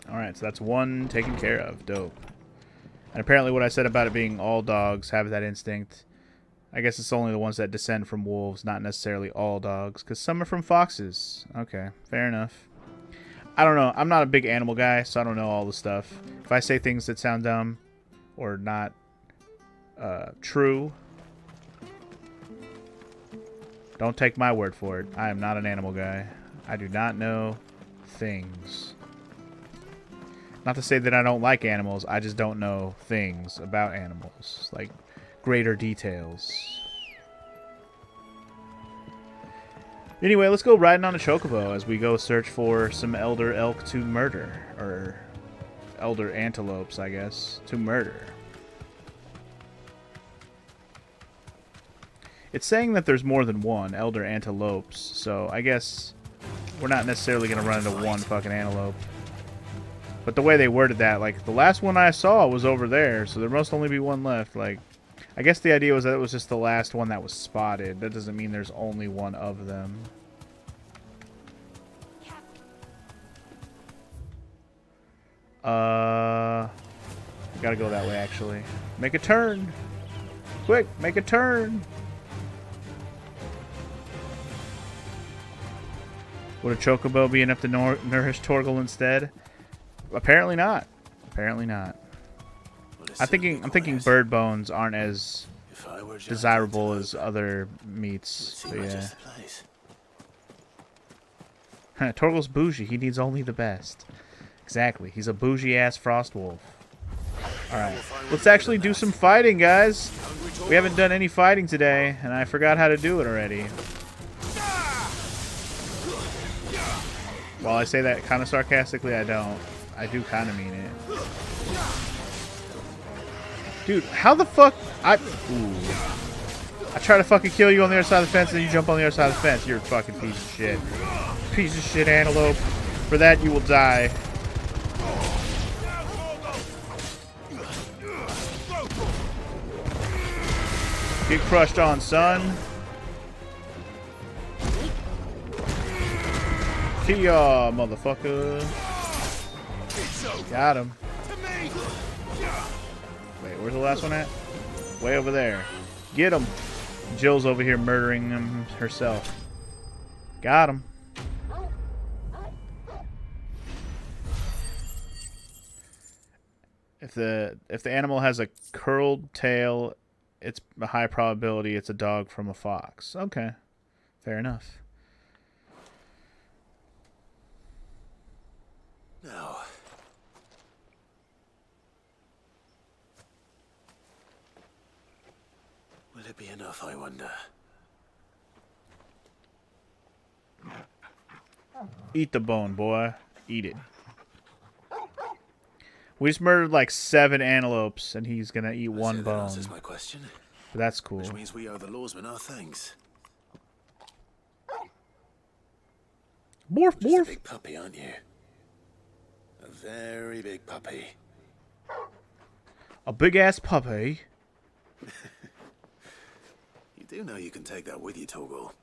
Alright, so that's one taken care of. Dope. And apparently what I said about it being all dogs have that instinct, I guess it's only the ones that descend from wolves, not necessarily all dogs, because some are from foxes. Okay, fair enough. I don't know. I'm not a big animal guy, so I don't know all the stuff. If I say things that sound dumb or not true, don't take my word for it. I am not an animal guy. I do not know things. Not to say that I don't like animals, I just don't know things about animals, like greater details. Anyway, let's go riding on a chocobo as we go search for some elder elk to murder. Or elder antelopes, I guess, to murder. It's saying that there's more than one elder antelopes, so I guess we're not necessarily going to run into one fucking antelope. But the way they worded that, like, the last one I saw was over there, so there must only be one left. Like, I guess the idea was that it was just the last one that was spotted. That doesn't mean there's only one of them. Gotta go that way, actually. Make a turn! Quick, make a turn! Would a chocobo be enough to nourish Torgal instead? Apparently not. Apparently not. I'm thinking bird bones aren't as desirable as other meats. But yeah. Torgal's bougie. He needs only the best. Exactly. He's a bougie ass frost wolf. Alright. Let's actually do some fighting, guys. We haven't done any fighting today, and I forgot how to do it already. While I say that kind of sarcastically, I don't. I do kind of mean it. Dude, how the fuck... I try to fucking kill you on the other side of the fence, and then you jump on the other side of the fence. You're a fucking piece of shit. Piece of shit antelope. For that, you will die. Get crushed on, son. Kia, motherfucker. Got him. Wait, where's the last one at? Way over there. Get him. Jill's over here murdering him herself. Got him. If the animal has a curled tail, it's a high probability it's a dog from a fox. Okay. Fair enough. Now, will it be enough, I wonder? Eat the bone, boy. Eat it. We just murdered like 7 antelopes, and he's gonna eat one bone. That answers my question. But that's cool. Which means we owe the lawsman our thanks. Morph, You're just morph. a big puppy, aren't you? A very big puppy. A big ass puppy. You do know you can take that with you, Torgal.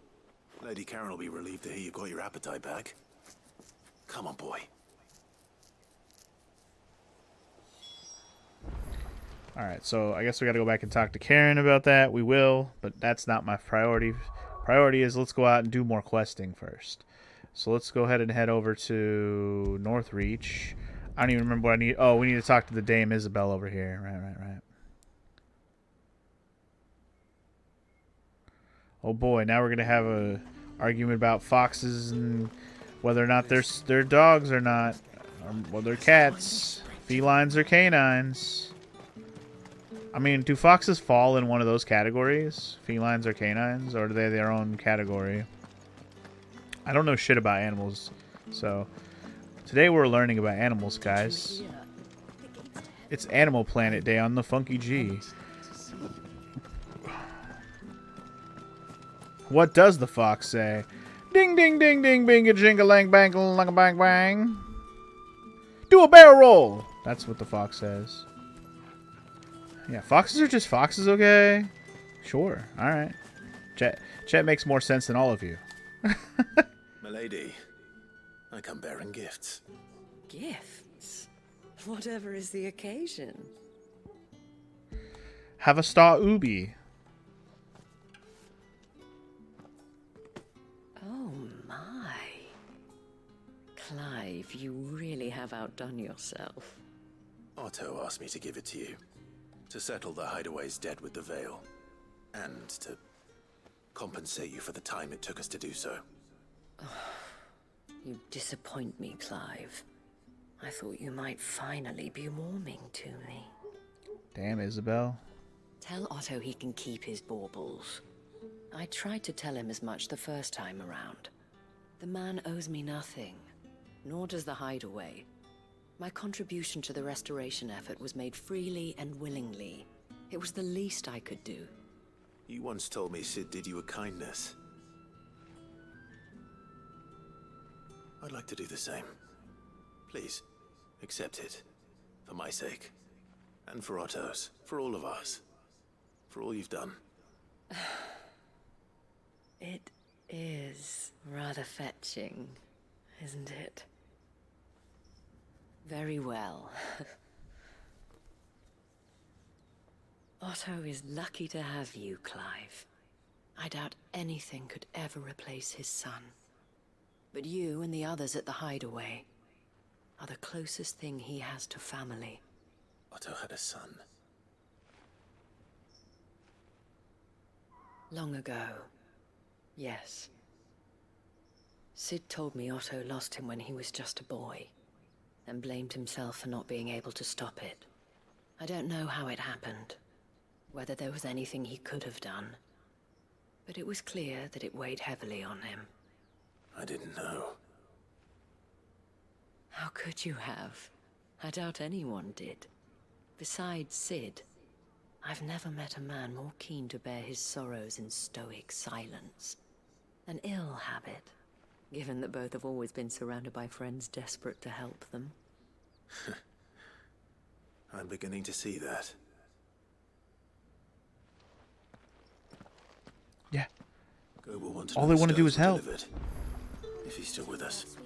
Lady Karen will be relieved to hear you've got your appetite back. Come on, boy. Alright, so I guess we gotta go back and talk to Karen about that. We will, but that's not my priority. Priority is let's go out and do more questing first. So let's go ahead and head over to Northreach. I don't even remember what I need. Oh, we need to talk to the Dame Isabel over here. Right. Oh boy, now we're gonna have a argument about foxes and whether or not they're dogs or not. Well, they're cats. Felines or canines. I mean, do foxes fall in one of those categories? Felines or canines? Or are they their own category? I don't know shit about animals. So, today we're learning about animals, guys. It's Animal Planet Day on the Funky G. What does the fox say? Ding, ding, ding, ding, bing, a jingle-lang, bang, bang, bang. Do a barrel roll! That's what the fox says. Yeah, foxes are just foxes, okay? Sure, alright. Chet makes more sense than all of you. Milady, I come bearing gifts. Gifts? Whatever is the occasion. Have a star ubi. Oh my. Clive, you really have outdone yourself. Otto asked me to give it to you. To settle the Hideaway's debt with the Veil. And to compensate you for the time it took us to do so. You disappoint me, Clive. I thought you might finally be warming to me. Damn, Isabel. Tell Otto he can keep his baubles. I tried to tell him as much the first time around. The man owes me nothing, nor does the hideaway. My contribution to the restoration effort was made freely and willingly. It was the least I could do. You once told me Cid did you a kindness. I'd like to do the same. Please, accept it. For my sake. And for Otto's. For all of us. For all you've done. It is rather fetching, isn't it? Very well. Otto is lucky to have you, Clive. I doubt anything could ever replace his son. But you and the others at the hideaway are the closest thing he has to family. Otto had a son. Long ago, yes. Cid told me Otto lost him when he was just a boy, and blamed himself for not being able to stop it. I don't know how it happened, whether there was anything he could have done, but it was clear that it weighed heavily on him. I didn't know. How could you have? I doubt anyone did. Besides Cid, I've never met a man more keen to bear his sorrows in stoic silence. An ill habit, given that both have always been surrounded by friends desperate to help them. I'm beginning to see that. Yeah. Goebel wants All they want to do is help. If he's still with us.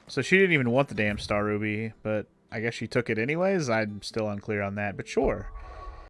So she didn't even want the damn Star Ruby, but I guess she took it anyways? I'm still unclear on that, but sure.